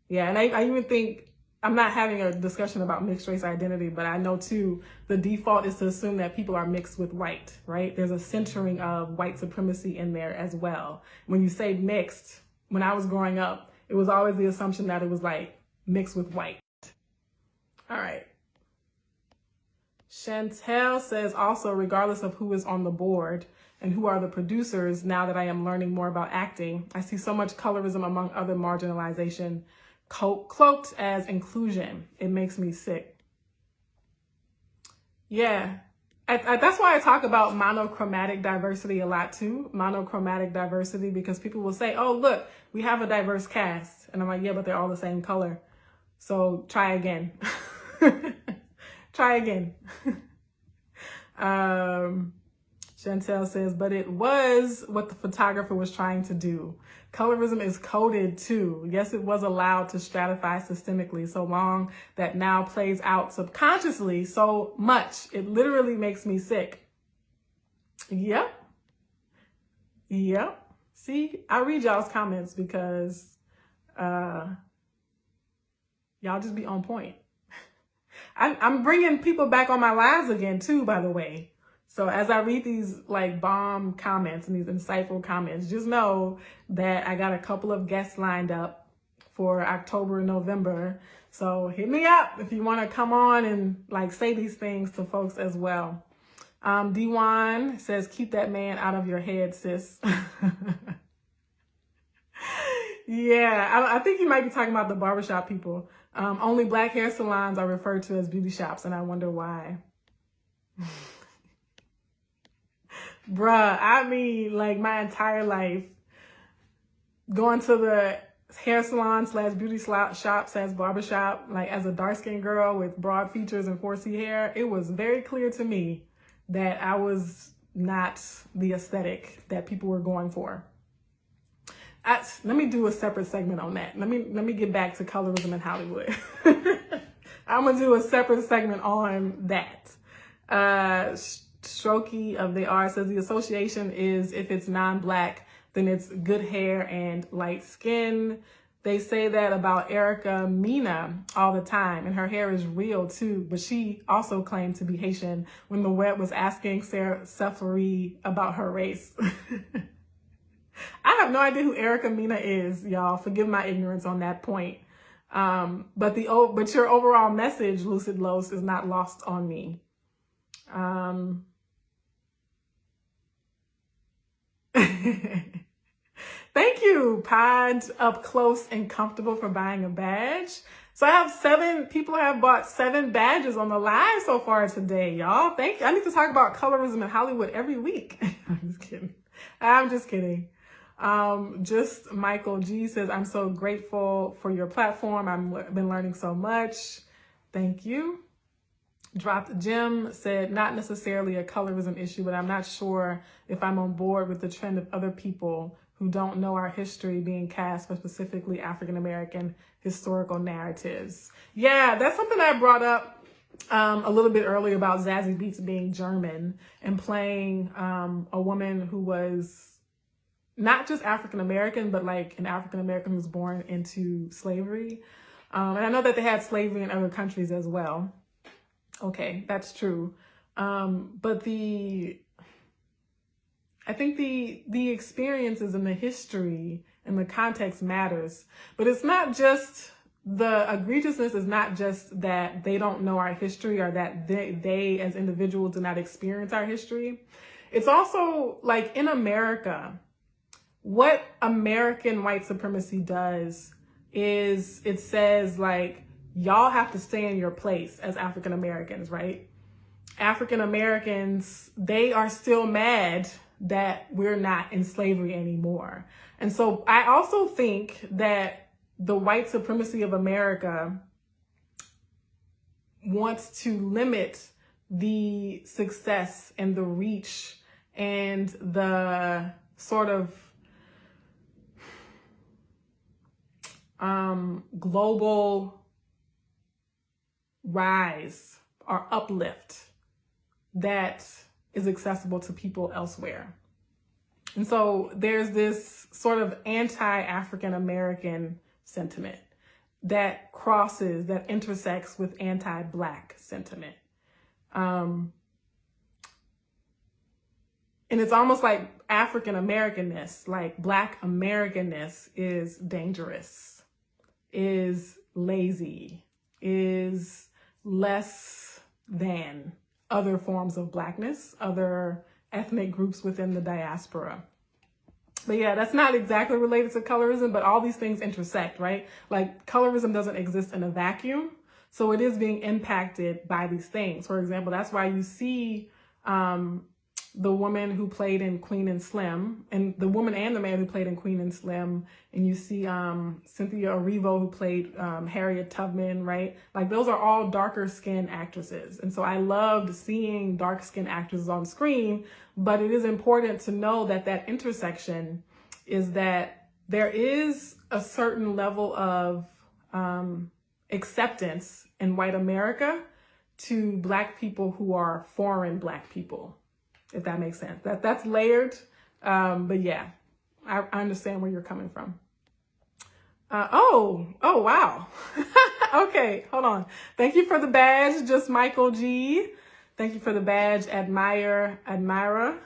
Yeah, and I even think, I'm not having a discussion about mixed race identity, but I know too, the default is to assume that people are mixed with white, right? There's a centering of white supremacy in there as well. When you say mixed, when I was growing up, it was always the assumption that it was like mixed with white. All right. Chantel says also, regardless of who is on the board and who are the producers, now that I am learning more about acting, I see so much colorism among other marginalization cloaked as inclusion. It makes me sick. Yeah. That's why I talk about monochromatic diversity a lot too. Monochromatic diversity, because people will say, oh, look, we have a diverse cast. And I'm like, yeah, but they're all the same color. So try again. Try again. Chantel says, but it was what the photographer was trying to do. Colorism is coded too. Yes, it was allowed to stratify systemically so long that now plays out subconsciously so much. It literally makes me sick. Yep. Yep. See, I read y'all's comments because y'all just be on point. I'm bringing people back on my lives again too, by the way. So as I read these like bomb comments and these insightful comments, just know that I got a couple of guests lined up for October and November. So hit me up if you want to come on and like say these things to folks as well. D1 says, keep that man out of your head, sis. Yeah, I think you might be talking about the barbershop people. Only black hair salons are referred to as beauty shops, and I wonder why. Bruh, I mean, like my entire life, going to the hair salon / beauty shop / barbershop, like as a dark-skinned girl with broad features and 4C hair, it was very clear to me that I was not the aesthetic that people were going for. Let me do a separate segment on that. Let me get back to colorism in Hollywood. I'm gonna do a separate segment on that. Strokey of the R says the association is if it's non-black, then it's good hair and light skin. They say that about Erica Mena all the time, and her hair is real too, but she also claimed to be Haitian when the Webb was asking Sarah Sefari about her race. I have no idea who Erica Mena is, y'all. Forgive my ignorance on that point. But your overall message, Lucid Los, is not lost on me. Thank you, Pods Up Close and Comfortable, for buying a badge. So I have 7 people have bought 7 badges on the live so far today, y'all. Thank you. I need to talk about colorism in Hollywood every week. I'm just kidding. Just Michael G says, I'm so grateful for your platform. I've been learning so much. Thank you. Dropped Jim said, not necessarily a colorism issue, but I'm not sure if I'm on board with the trend of other people who don't know our history being cast for specifically African-American historical narratives. Yeah, that's something I brought up a little bit earlier about Zazie Beetz being German and playing a woman who was not just African-American, but like an African-American who was born into slavery. And I know that they had slavery in other countries as well. Okay, that's true. But I think the experiences and the history and the context matters. But it's not just, the egregiousness is not just that they don't know our history or that they as individuals do not experience our history. It's also like in America, what American white supremacy does is it says like, y'all have to stay in your place as African Americans, right? African Americans, they are still mad that we're not in slavery anymore. And so I also think that the white supremacy of America wants to limit the success and the reach and the sort of global rise or uplift that is accessible to people elsewhere. And so there's this sort of anti-African American sentiment that crosses, that intersects with anti-Black sentiment. And it's almost like African Americanness, like Black Americanness is dangerous, is lazy, is less than other forms of Blackness, other ethnic groups within the diaspora. But yeah, that's not exactly related to colorism, but all these things intersect, right? Like colorism doesn't exist in a vacuum. So it is being impacted by these things. For example, that's why you see the woman who played in Queen and Slim, and the woman and the man who played in Queen and Slim, and you see Cynthia Erivo who played Harriet Tubman, right? Like those are all darker skinned actresses. And so I loved seeing dark skinned actresses on screen, but it is important to know that that intersection is that there is a certain level of acceptance in white America to Black people who are foreign Black people, if that makes sense. That's layered, but yeah, I understand where you're coming from. Oh, wow. Okay, hold on. Thank you for the badge, just Michael G. Thank you for the badge, Admira.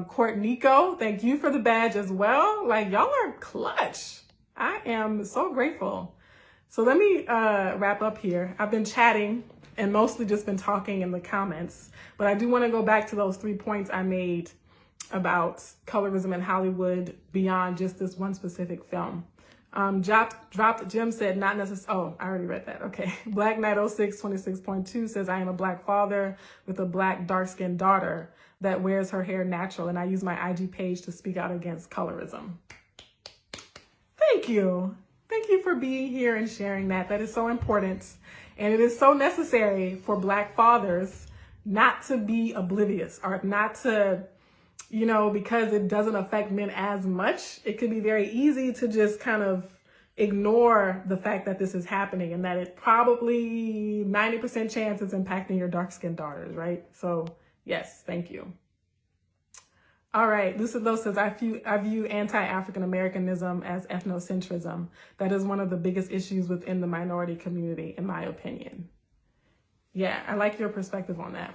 Court Nico, thank you for the badge as well. Like, y'all are clutch. I am so grateful. So let me wrap up here. I've been chatting and mostly just been talking in the comments, but I do want to go back to those 3 points I made about colorism in Hollywood beyond just this one specific film. Dropped Jim said, not necessarily, oh, I already read that. Okay. Black Knight 06 26.2 says, I am a Black father with a Black dark-skinned daughter that wears her hair natural, and I use my IG page to speak out against colorism. Thank you. Thank you for being here and sharing that. That is so important. And it is so necessary for Black fathers not to be oblivious or not to, you know, because it doesn't affect men as much. It can be very easy to just kind of ignore the fact that this is happening and that it probably 90% chance it's impacting your dark-skinned daughters, right? So yes, thank you. All right, Lucid Low says, I view anti-African Americanism as ethnocentrism. That is one of the biggest issues within the minority community, in my opinion. Yeah, I like your perspective on that.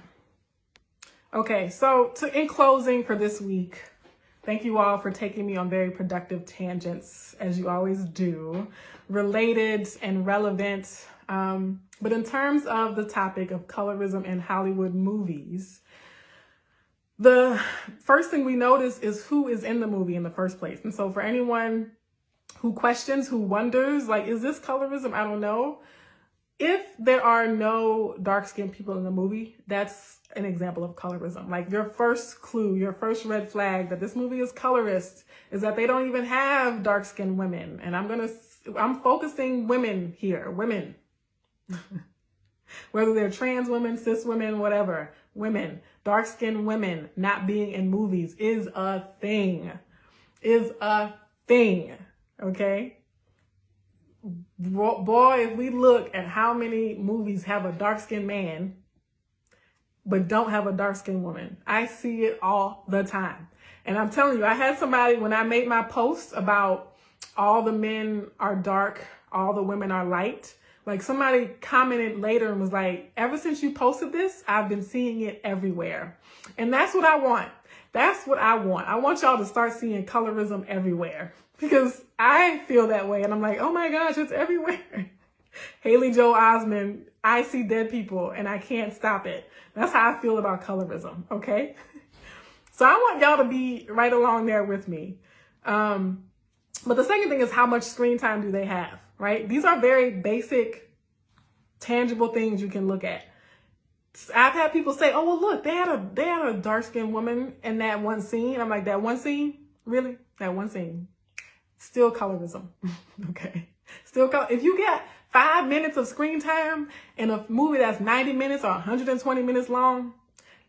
Okay, so in closing for this week, thank you all for taking me on very productive tangents, as you always do, related and relevant. But in terms of the topic of colorism in Hollywood movies, the first thing we notice is who is in the movie in the first place. And so for anyone who questions, who wonders, like, is this colorism? I don't know. if there are no dark-skinned people in the movie, that's an example of colorism. Like, your first clue, your first red flag that this movie is colorist is that they don't even have dark-skinned women. And I'm focusing women here, women. Whether they're trans women, cis women, whatever, women, dark-skinned women not being in movies is a thing, okay? Boy, if we look at how many movies have a dark-skinned man but don't have a dark-skinned woman, I see it all the time. And I'm telling you, I had somebody, when I made my post about all the men are dark, all the women are light, like, somebody commented later and was like, ever since you posted this, I've been seeing it everywhere. And that's what I want. That's what I want. I want y'all to start seeing colorism everywhere, because I feel that way. And I'm like, oh my gosh, it's everywhere. Haley Joel Osment, I see dead people and I can't stop it. That's how I feel about colorism, okay? So I want y'all to be right along there with me. But the second thing is, how much screen time do they have, right? These are very basic, tangible things you can look at. I've had people say, oh, well, look, they had a dark-skinned woman in that one scene. I'm like, that one scene? Really? That one scene? Still colorism, okay? If you get 5 minutes of screen time in a movie that's 90 minutes or 120 minutes long,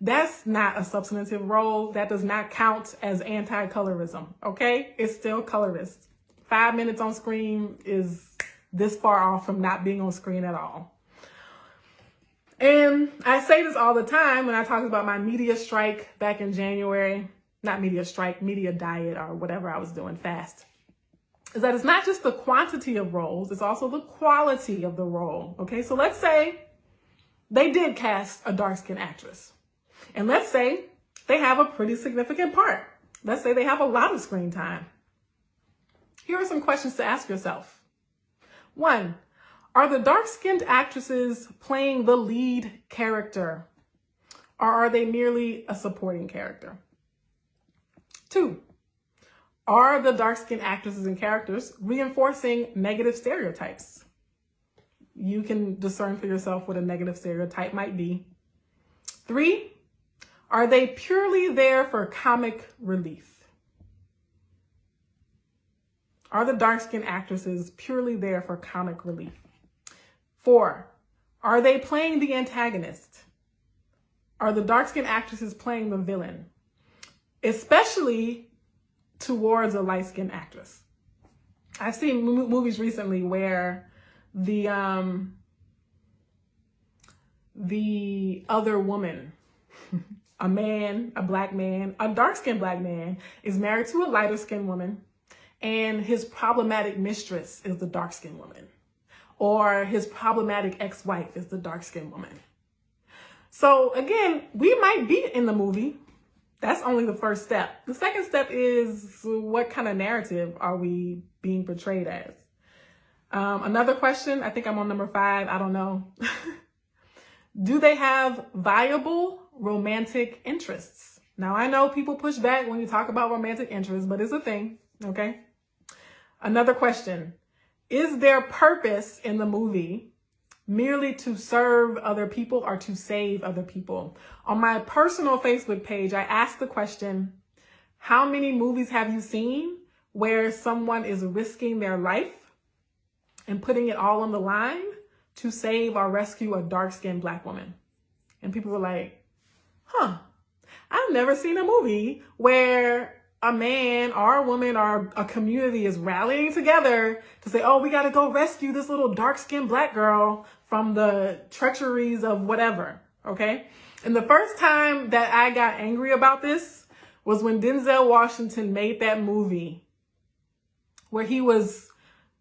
that's not a substantive role. That does not count as anti-colorism, okay? It's still colorist. 5 minutes on screen is this far off from not being on screen at all. And I say this all the time when I talk about my media strike back in January, not media strike, media diet or whatever I was doing, fast, is that it's not just the quantity of roles, it's also the quality of the role, okay? So let's say they did cast a dark-skinned actress. And let's say they have a pretty significant part. Let's say they have a lot of screen time. Here are some questions to ask yourself. 1, are the dark-skinned actresses playing the lead character, or are they merely a supporting character? 2, are the dark-skinned actresses and characters reinforcing negative stereotypes? You can discern for yourself what a negative stereotype might be. 3, are they purely there for comic relief? Are the dark-skinned actresses purely there for comic relief? 4, are they playing the antagonist? Are the dark-skinned actresses playing the villain? Especially towards a light-skinned actress. I've seen movies recently where the other woman, a man, a black man, a dark-skinned black man, is married to a lighter-skinned woman, and his problematic mistress is the dark-skinned woman, or his problematic ex-wife is the dark-skinned woman. So again, we might be in the movie. That's only the first step. The second step is, what kind of narrative are we being portrayed as? Another question, I think I'm on number 5, I don't know. Do they have viable romantic interests? Now, I know people push back when you talk about romantic interests, but it's a thing, okay? Another question, is their purpose in the movie merely to serve other people or to save other people? On my personal Facebook page, I asked the question, how many movies have you seen where someone is risking their life and putting it all on the line to save or rescue a dark-skinned black woman? And people were like, I've never seen a movie where a man or a woman or a community is rallying together to say, oh, we got to go rescue this little dark-skinned black girl from the treacheries of whatever, okay? And the first time that I got angry about this was when Denzel Washington made that movie where he was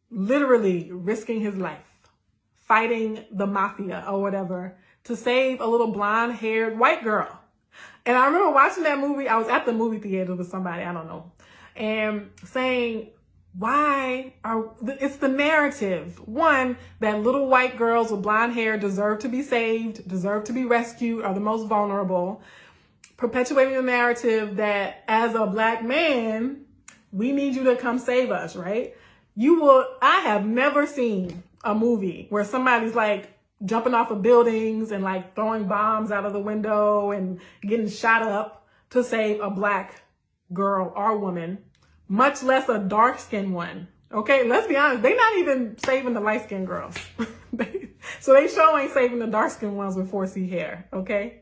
literally risking his life, fighting the mafia or whatever to save a little blonde-haired white girl. And I remember watching that movie. I was at the movie theater with somebody, I don't know, and saying, it's the narrative. 1, that little white girls with blonde hair deserve to be saved, deserve to be rescued, are the most vulnerable. Perpetuating the narrative that as a black man, we need you to come save us, right? I have never seen a movie where somebody's like, jumping off of buildings and like throwing bombs out of the window and getting shot up to save a black girl or woman, much less a dark-skinned one. Okay, let's be honest, they not even saving the light-skinned girls. So they sure ain't saving the dark-skinned ones with 4C hair, okay?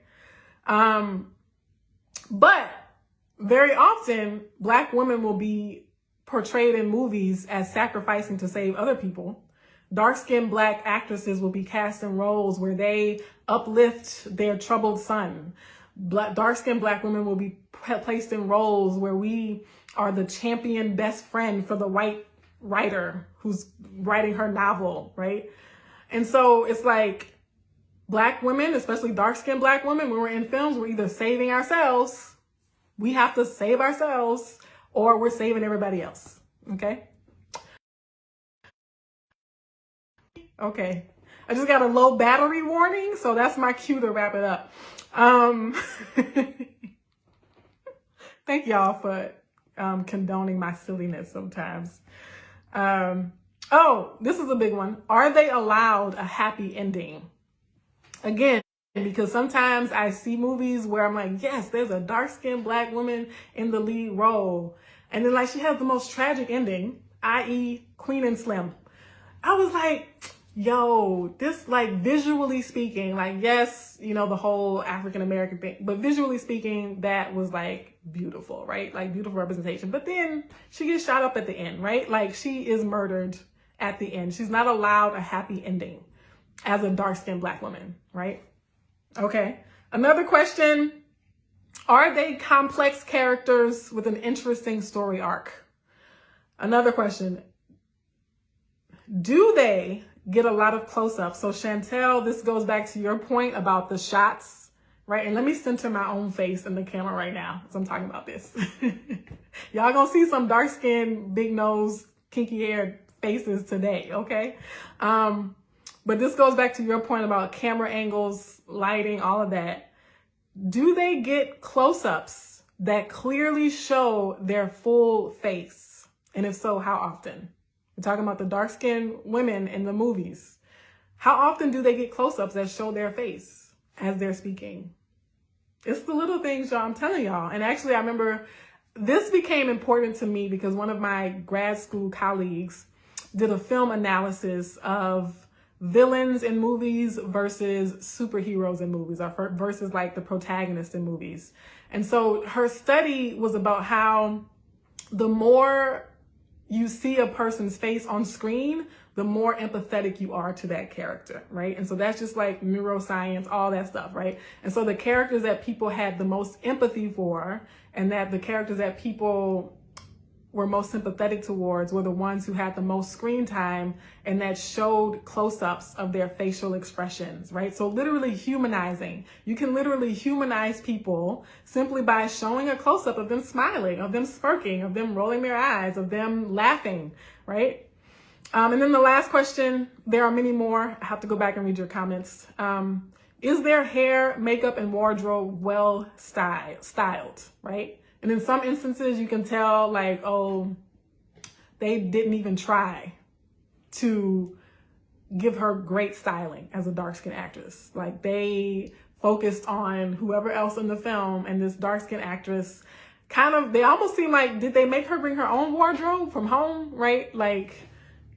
But very often, black women will be portrayed in movies as sacrificing to save other people. Dark-skinned black actresses will be cast in roles where they uplift their troubled son. Dark-skinned black women will be placed in roles where we are the champion best friend for the white writer who's writing her novel, right? And so it's like black women, especially dark-skinned black women, when we're in films, we're either saving ourselves, we have to save ourselves, or we're saving everybody else, okay? Okay, I just got a low battery warning, so that's my cue to wrap it up. Thank y'all for condoning my silliness sometimes. Oh, this is a big one. Are they allowed a happy ending? Again, because sometimes I see movies where I'm like, yes, there's a dark-skinned black woman in the lead role. And then like she has the most tragic ending, i.e. Queen and Slim. I was like, yo, this like visually speaking, like yes, you know, the whole African-American thing, but visually speaking, that was like beautiful, right? Like beautiful representation. But then she gets shot up at the end, right? Like she is murdered at the end. She's not allowed a happy ending as a dark-skinned black woman, right? Okay. Another question, are they complex characters with an interesting story arc? Another question, do they get a lot of close-ups? So Chantel, this goes back to your point about the shots, right? And let me center my own face in the camera right now as I'm talking about this. Y'all gonna see some dark-skinned, big nose, kinky haired faces today, okay? But this goes back to your point about camera angles, lighting, all of that. Do they get close-ups that clearly show their full face? And if so, how often? We're talking about the dark-skinned women in the movies. How often do they get close-ups that show their face as they're speaking? It's the little things, y'all, I'm telling y'all. And actually, I remember this became important to me because one of my grad school colleagues did a film analysis of villains in movies versus superheroes in movies, or versus like the protagonist in movies. And so her study was about how the more you see a person's face on screen, the more empathetic you are to that character, right? And so that's just like neuroscience, all that stuff, right? And so the characters that people had the most empathy for, and that the characters that people were most sympathetic towards, were the ones who had the most screen time and that showed close-ups of their facial expressions, right? So literally humanizing. You can literally humanize people simply by showing a close-up of them smiling, of them smirking, of them rolling their eyes, of them laughing, right? And then the last question, there are many more. I have to go back and read your comments. Is their hair, makeup, and wardrobe well styled, right? And in some instances, you can tell like, oh, they didn't even try to give her great styling as a dark-skinned actress. Like they focused on whoever else in the film, and this dark-skinned actress kind of, they almost seem like, did they make her bring her own wardrobe from home, right? Like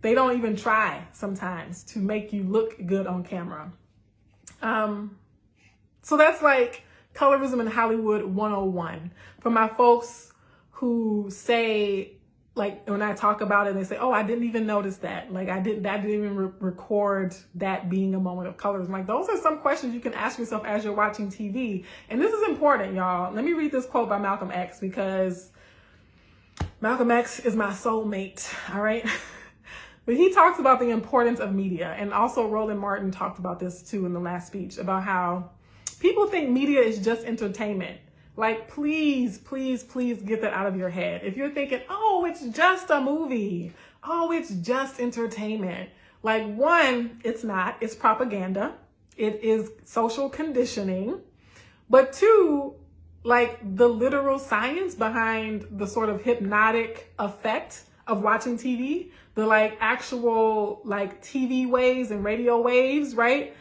they don't even try sometimes to make you look good on camera. So that's like Colorism in Hollywood 101. For my folks who say, like when I talk about it, they say, oh, I didn't even notice that. Like I didn't even record that being a moment of colorism. Like those are some questions you can ask yourself as you're watching TV. And this is important, y'all. Let me read this quote by Malcolm X, because Malcolm X is my soulmate, all right? But he talks about the importance of media. And also Roland Martin talked about this too in the last speech, about how people think media is just entertainment. Like, please, please, please get that out of your head. If you're thinking, oh, it's just a movie. Oh, it's just entertainment. Like, one, it's not. It's propaganda. It is social conditioning. But two, like the literal science behind the sort of hypnotic effect of watching TV, the like actual like TV waves and radio waves, right?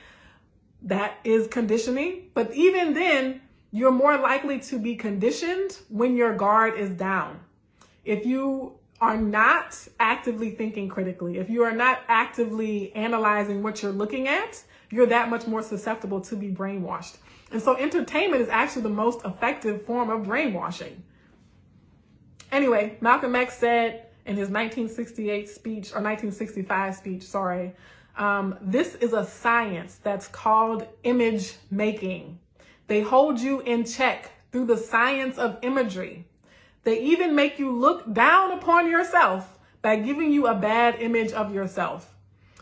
That is conditioning. But even then, you're more likely to be conditioned when your guard is down. If you are not actively thinking critically, if you are not actively analyzing what you're looking at, you're that much more susceptible to be brainwashed. And so entertainment is actually the most effective form of brainwashing. Anyway, Malcolm X said in his 1968 speech, or 1965 speech, sorry, this is a science that's called image making. They hold you in check through the science of imagery. They even make you look down upon yourself by giving you a bad image of yourself.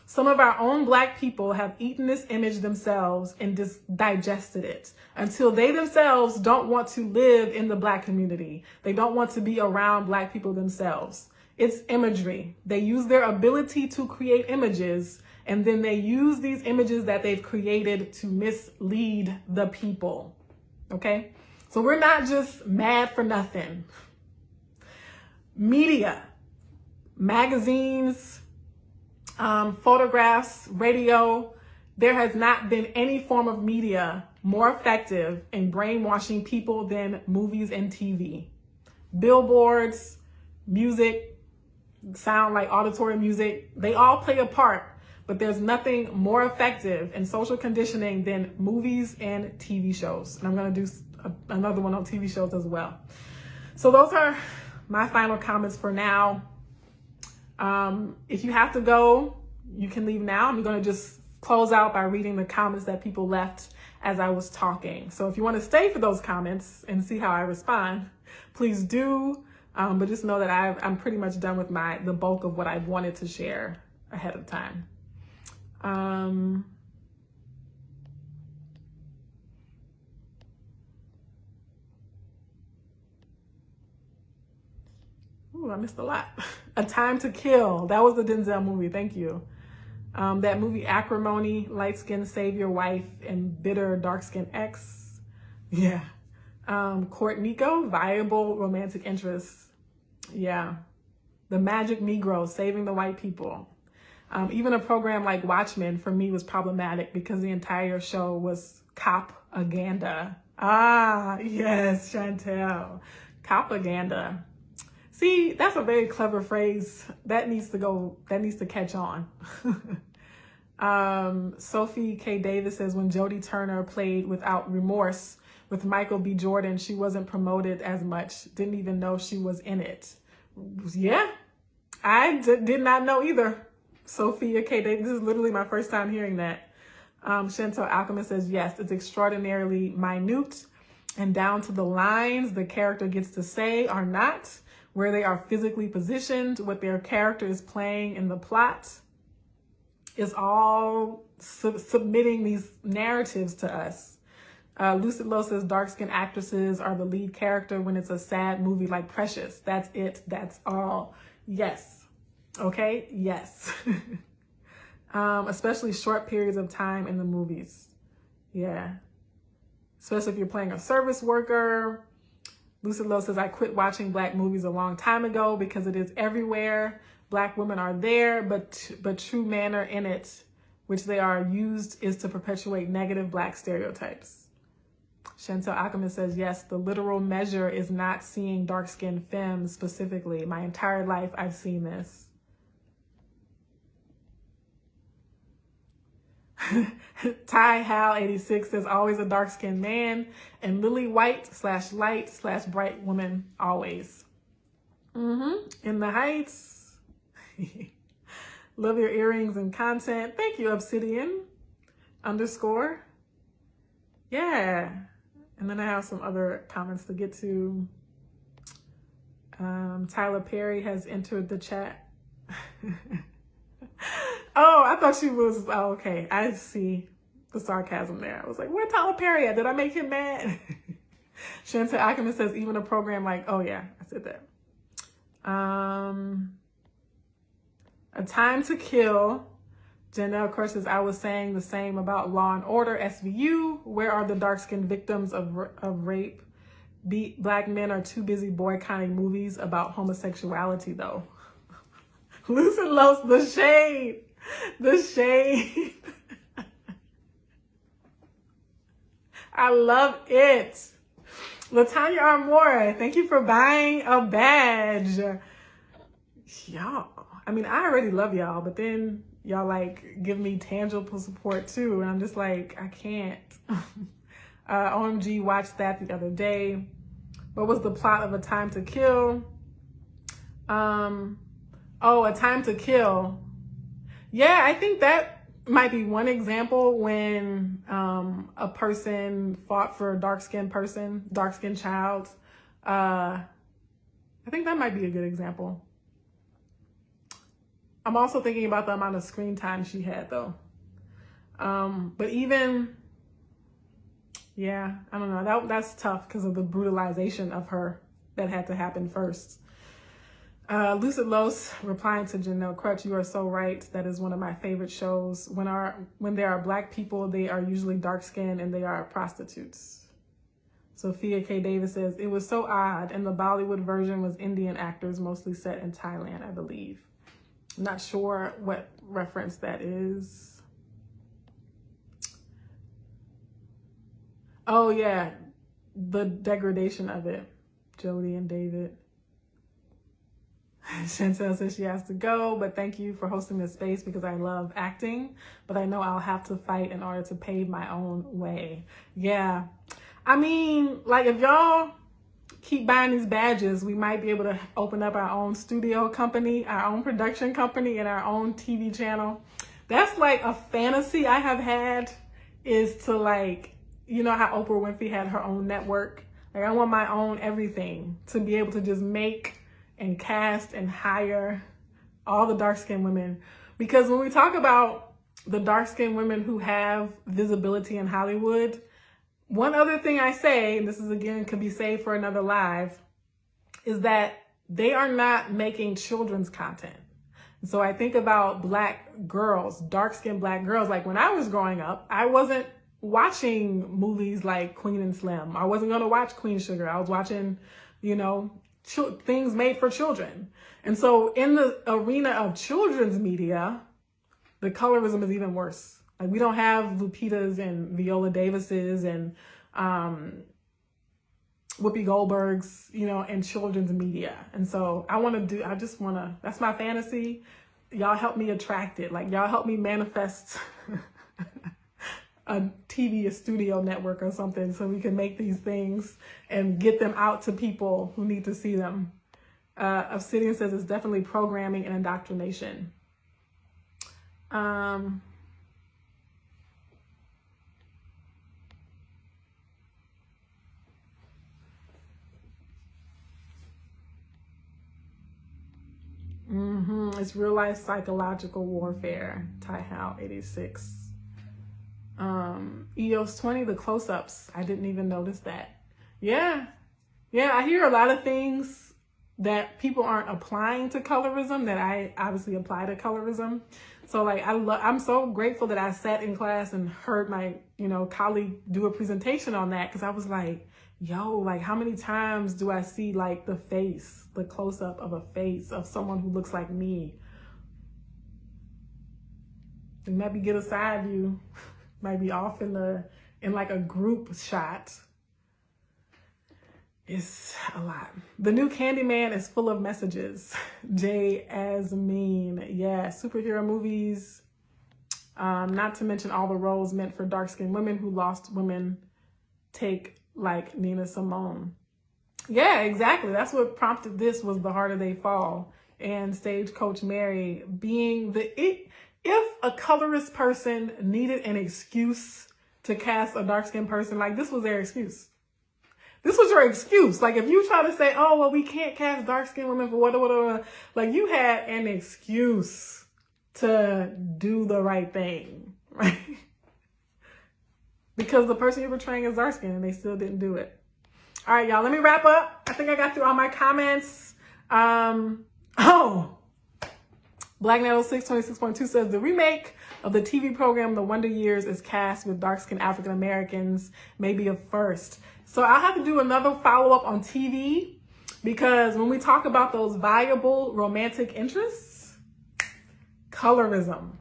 Some of our own Black people have eaten this image themselves and digested it until they themselves don't want to live in the Black community. They don't want to be around Black people themselves. It's imagery. They use their ability to create images, and then they use these images that they've created to mislead the people. Okay? So we're not just mad for nothing. Media, magazines, photographs, radio, there has not been any form of media more effective in brainwashing people than movies and TV. Billboards, music, sound like auditory music, they all play a part, but there's nothing more effective in social conditioning than movies and TV shows. And I'm going to do another one on TV shows as well. So those are my final comments for now. If you have to go, you can leave now. I'm going to just close out by reading the comments that people left as I was talking. So if you want to stay for those comments and see how I respond, please do. But just know that I'm pretty much done with the bulk of what I wanted to share ahead of time. Ooh, I missed a lot. A Time to Kill. That was the Denzel movie. Thank you. That movie, Acrimony, Light Skin Save Your Wife, and Bitter Dark Skin Ex. Yeah. Court Nico, Viable Romantic Interest. Yeah. The Magic Negro, Saving the White People. Even a program like Watchmen for me was problematic because the entire show was cop-aganda. Ah, yes, Chantel. Cop-aganda. See, that's a very clever phrase. That needs to catch on. Sophie K. Davis says, when Jodie Turner played Without Remorse with Michael B. Jordan, she wasn't promoted as much. Didn't even know she was in it. Yeah, I did not know either. Sophia K. Davis, this is literally my first time hearing that. Chantel Alchemist says, yes, it's extraordinarily minute and down to the lines the character gets to say are not, where they are physically positioned, what their character is playing in the plot is all submitting these narratives to us. Lucid Low says dark-skinned actresses are the lead character when it's a sad movie like Precious. That's it. That's all. Yes. Okay? Yes. Especially short periods of time in the movies. Yeah. Especially if you're playing a service worker. Lucid Low says, I quit watching Black movies a long time ago because it is everywhere. Black women are there, but true men are in it, which they are used is to perpetuate negative Black stereotypes. Chantel Ackerman says, yes, the literal measure is not seeing dark-skinned femmes specifically. My entire life, I've seen this. Ty Hal 86 says, always a dark-skinned man, and Lily White /light /bright woman, always. In the Heights. Love your earrings and content. Thank you, Obsidian _ Yeah. And then I have some other comments to get to. Tyler Perry has entered the chat. Oh, I thought she was, oh, okay. I see the sarcasm there. I was like, where Tyler Perry at? Did I make him mad? Chantel Ackerman says, even a program like, oh yeah, I said that. A Time to Kill. Janelle, of course, says, I was saying the same about Law and Order, SVU. Where are the dark-skinned victims of rape? Black men are too busy boycotting movies about homosexuality, though. Lucid Lowe's, the shade. The shade. I love it. Latanya Armore, thank you for buying a badge. Y'all, I mean, I already love y'all, but then y'all like give me tangible support too. And I'm just like, I can't. OMG, watched that the other day. What was the plot of A Time to Kill? A Time to Kill. Yeah, I think that might be one example when a person fought for a dark-skinned child. I think that might be a good example. I'm also thinking about the amount of screen time she had, though. But even, yeah, I don't know. That's tough because of the brutalization of her that had to happen first. Lucid Los replying to Janelle Crutch, you are so right. That is one of my favorite shows. When there are Black people, they are usually dark-skinned and they are prostitutes. Sophia K. Davis says, it was so odd. And the Bollywood version was Indian actors, mostly set in Thailand, I believe. I'm not sure what reference that is. Oh, yeah. The degradation of it. Jody and David. Chantel says she has to go, but thank you for hosting this space because I love acting, but I know I'll have to fight in order to pave my own way. Yeah. I mean, like if y'all keep buying these badges, we might be able to open up our own studio company, our own production company, and our own TV channel. That's like a fantasy I have had, is to like, you know how Oprah Winfrey had her own network? Like I want my own everything, to be able to just make and cast and hire all the dark-skinned women. Because when we talk about the dark-skinned women who have visibility in Hollywood, one other thing I say, and this is again could be saved for another live, is that they are not making children's content. So I think about Black girls, dark-skinned Black girls. Like when I was growing up, I wasn't watching movies like Queen and Slim. I wasn't going to watch Queen Sugar. I was watching, you know, things made for children. And so in the arena of children's media, the colorism is even worse. Like we don't have Lupitas and Viola Davises and Whoopi Goldbergs, you know, in children's media. And so that's my fantasy. Y'all help me attract it. Like y'all help me manifest a studio network or something so we can make these things and get them out to people who need to see them. Obsidian says it's definitely programming and indoctrination. It's real life psychological warfare. Tai Hao 86. EOS 20, the close-ups. I didn't even notice that. Yeah, I hear a lot of things that people aren't applying to colorism that I obviously apply to colorism. So like I'm so grateful that I sat in class and heard my, you know, colleague do a presentation on that, because I was like, yo, like how many times do I see like the face, the close-up of a face of someone who looks like me? And maybe get a side view, might be off in like a group shot. It's a lot. The new Candyman is full of messages. Jay Asmin. Yeah, superhero movies. Not to mention all the roles meant for dark-skinned women who lost women take, like Nina Simone. Yeah, exactly. That's what prompted this, was The Harder They Fall. And Stagecoach Mary being if a colorist person needed an excuse to cast a dark-skinned person, like this was their excuse. This was your excuse. Like if you try to say, oh, well, we can't cast dark-skinned women for whatever, like you had an excuse to do the right thing, right? Because the person you're portraying is dark-skinned and they still didn't do it. All right, y'all, let me wrap up. I think I got through all my comments. Black Nettle 626.2 says the remake of the TV program The Wonder Years is cast with dark-skinned African Americans, maybe a first. So I'll have to do another follow-up on TV, because when we talk about those viable romantic interests, colorism.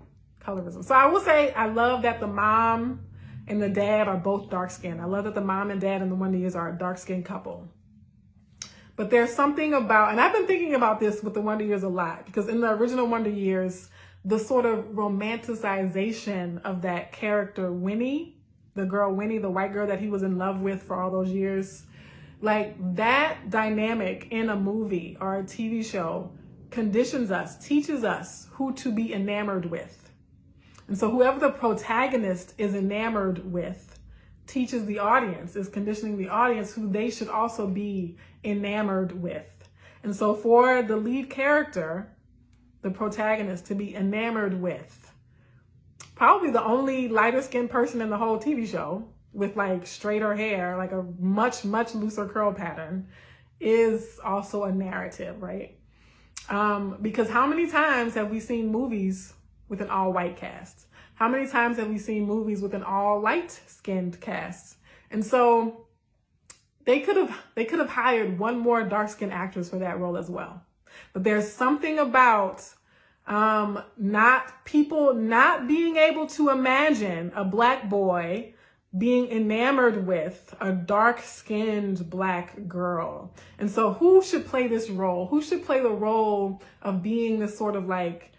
So I will say I love that the mom and the dad are both dark-skinned. I love that the mom and dad in the Wonder Years are a dark-skinned couple. But there's something about, and I've been thinking about this with the Wonder Years a lot, because in the original Wonder Years, the sort of romanticization of that character, Winnie, the girl Winnie, the white girl that he was in love with for all those years, like that dynamic in a movie or a TV show conditions us, teaches us who to be enamored with. And so whoever the protagonist is enamored with teaches the audience, is conditioning the audience who they should also be enamored with. And so for the lead character, the protagonist, to be enamored with probably the only lighter skinned person in the whole TV show with like straighter hair, like a much, much looser curl pattern, is also a narrative, right? Because how many times have we seen movies with an all white cast? How many times have we seen movies with an all light skinned cast? And so they could have hired one more dark skinned actress for that role as well. But there's something about people not being able to imagine a black boy being enamored with a dark-skinned black girl. And so who should play this role? Who should play the role of being this sort of like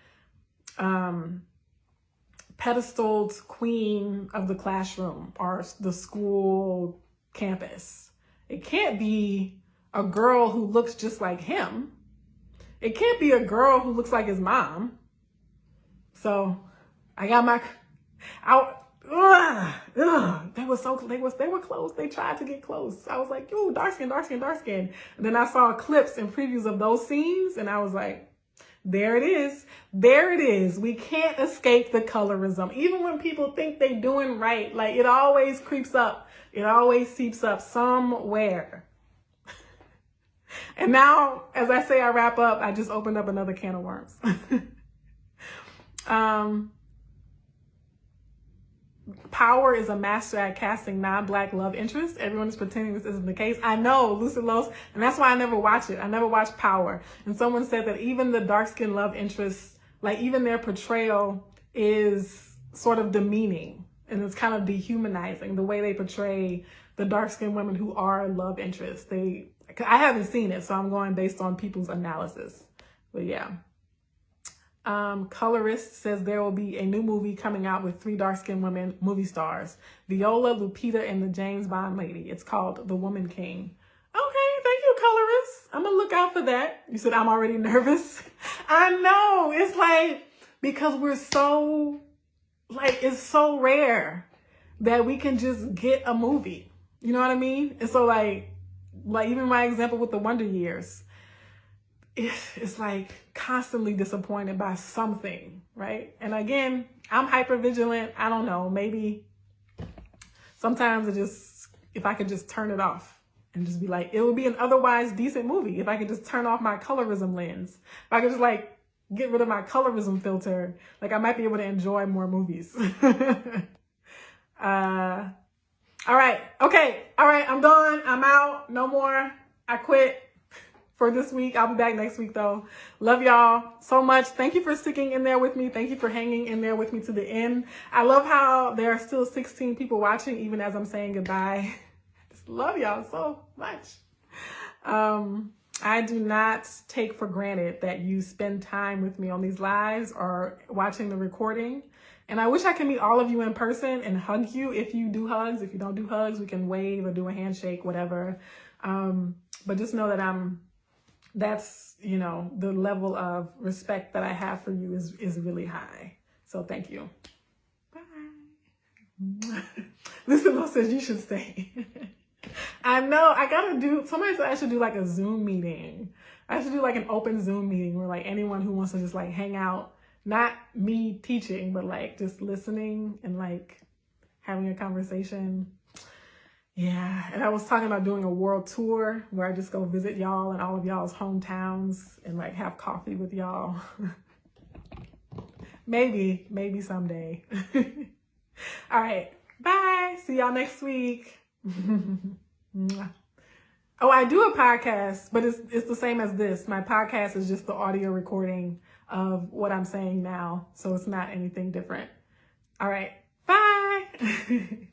pedestaled queen of the classroom or the school campus? It can't be a girl who looks just like him. It can't be a girl who looks like his mom. So I got my they were close. They tried to get close. I was like, yo, dark skin, dark skin, dark skin. And then I saw clips and previews of those scenes and I was like, there it is. There it is. We can't escape the colorism. Even when people think they're doing right, like it always creeps up. It always seeps up somewhere. And now, as I say, I wrap up, I just opened up another can of worms. Power is a master at casting non-black love interests. Everyone is pretending this isn't the case. I know, Lucy Lowe's, and that's why I never watch it. I never watch Power. And someone said that even the dark-skinned love interests, like even their portrayal is sort of demeaning and it's kind of dehumanizing the way they portray the dark-skinned women who are love interests. I haven't seen it, so I'm going based on people's analysis. But yeah. Colorist says there will be a new movie coming out with 3 dark-skinned women movie stars, Viola, Lupita, and the James Bond lady. It's called The Woman King. Okay, thank you, colorist. I'm gonna look out for that. You said I'm already nervous. I know. It's like, because we're so, like, it's so rare that we can just get a movie. You know what I mean? And so like even my example with the Wonder Years, it's like constantly disappointed by something, right? And again, I'm hyper vigilant. I don't know, maybe sometimes if I could just turn it off and just be like, it would be an otherwise decent movie if I could just turn off my colorism lens. If I could just like get rid of my colorism filter, like I might be able to enjoy more movies. All right. Okay. All right. I'm done. I'm out. No more. I quit for this week. I'll be back next week though. Love y'all so much. Thank you for sticking in there with me. Thank you for hanging in there with me to the end. I love how there are still 16 people watching even as I'm saying goodbye. Just love y'all so much. I do not take for granted that you spend time with me on these lives or watching the recording. And I wish I could meet all of you in person and hug you if you do hugs. If you don't do hugs, we can wave or do a handshake, whatever. But just know that that's, you know, the level of respect that I have for you is really high. So thank you. Bye. Listen, says you should stay. I know, somebody said I should do like a Zoom meeting. I should do like an open Zoom meeting where like anyone who wants to just like hang out, not me teaching, but like just listening and like having a conversation. Yeah. And I was talking about doing a world tour where I just go visit y'all in all of y'all's hometowns and like have coffee with y'all. maybe someday. All right. Bye. See y'all next week. Oh, I do a podcast, but it's the same as this. My podcast is just the audio recording of what I'm saying now. So it's not anything different. All right. Bye.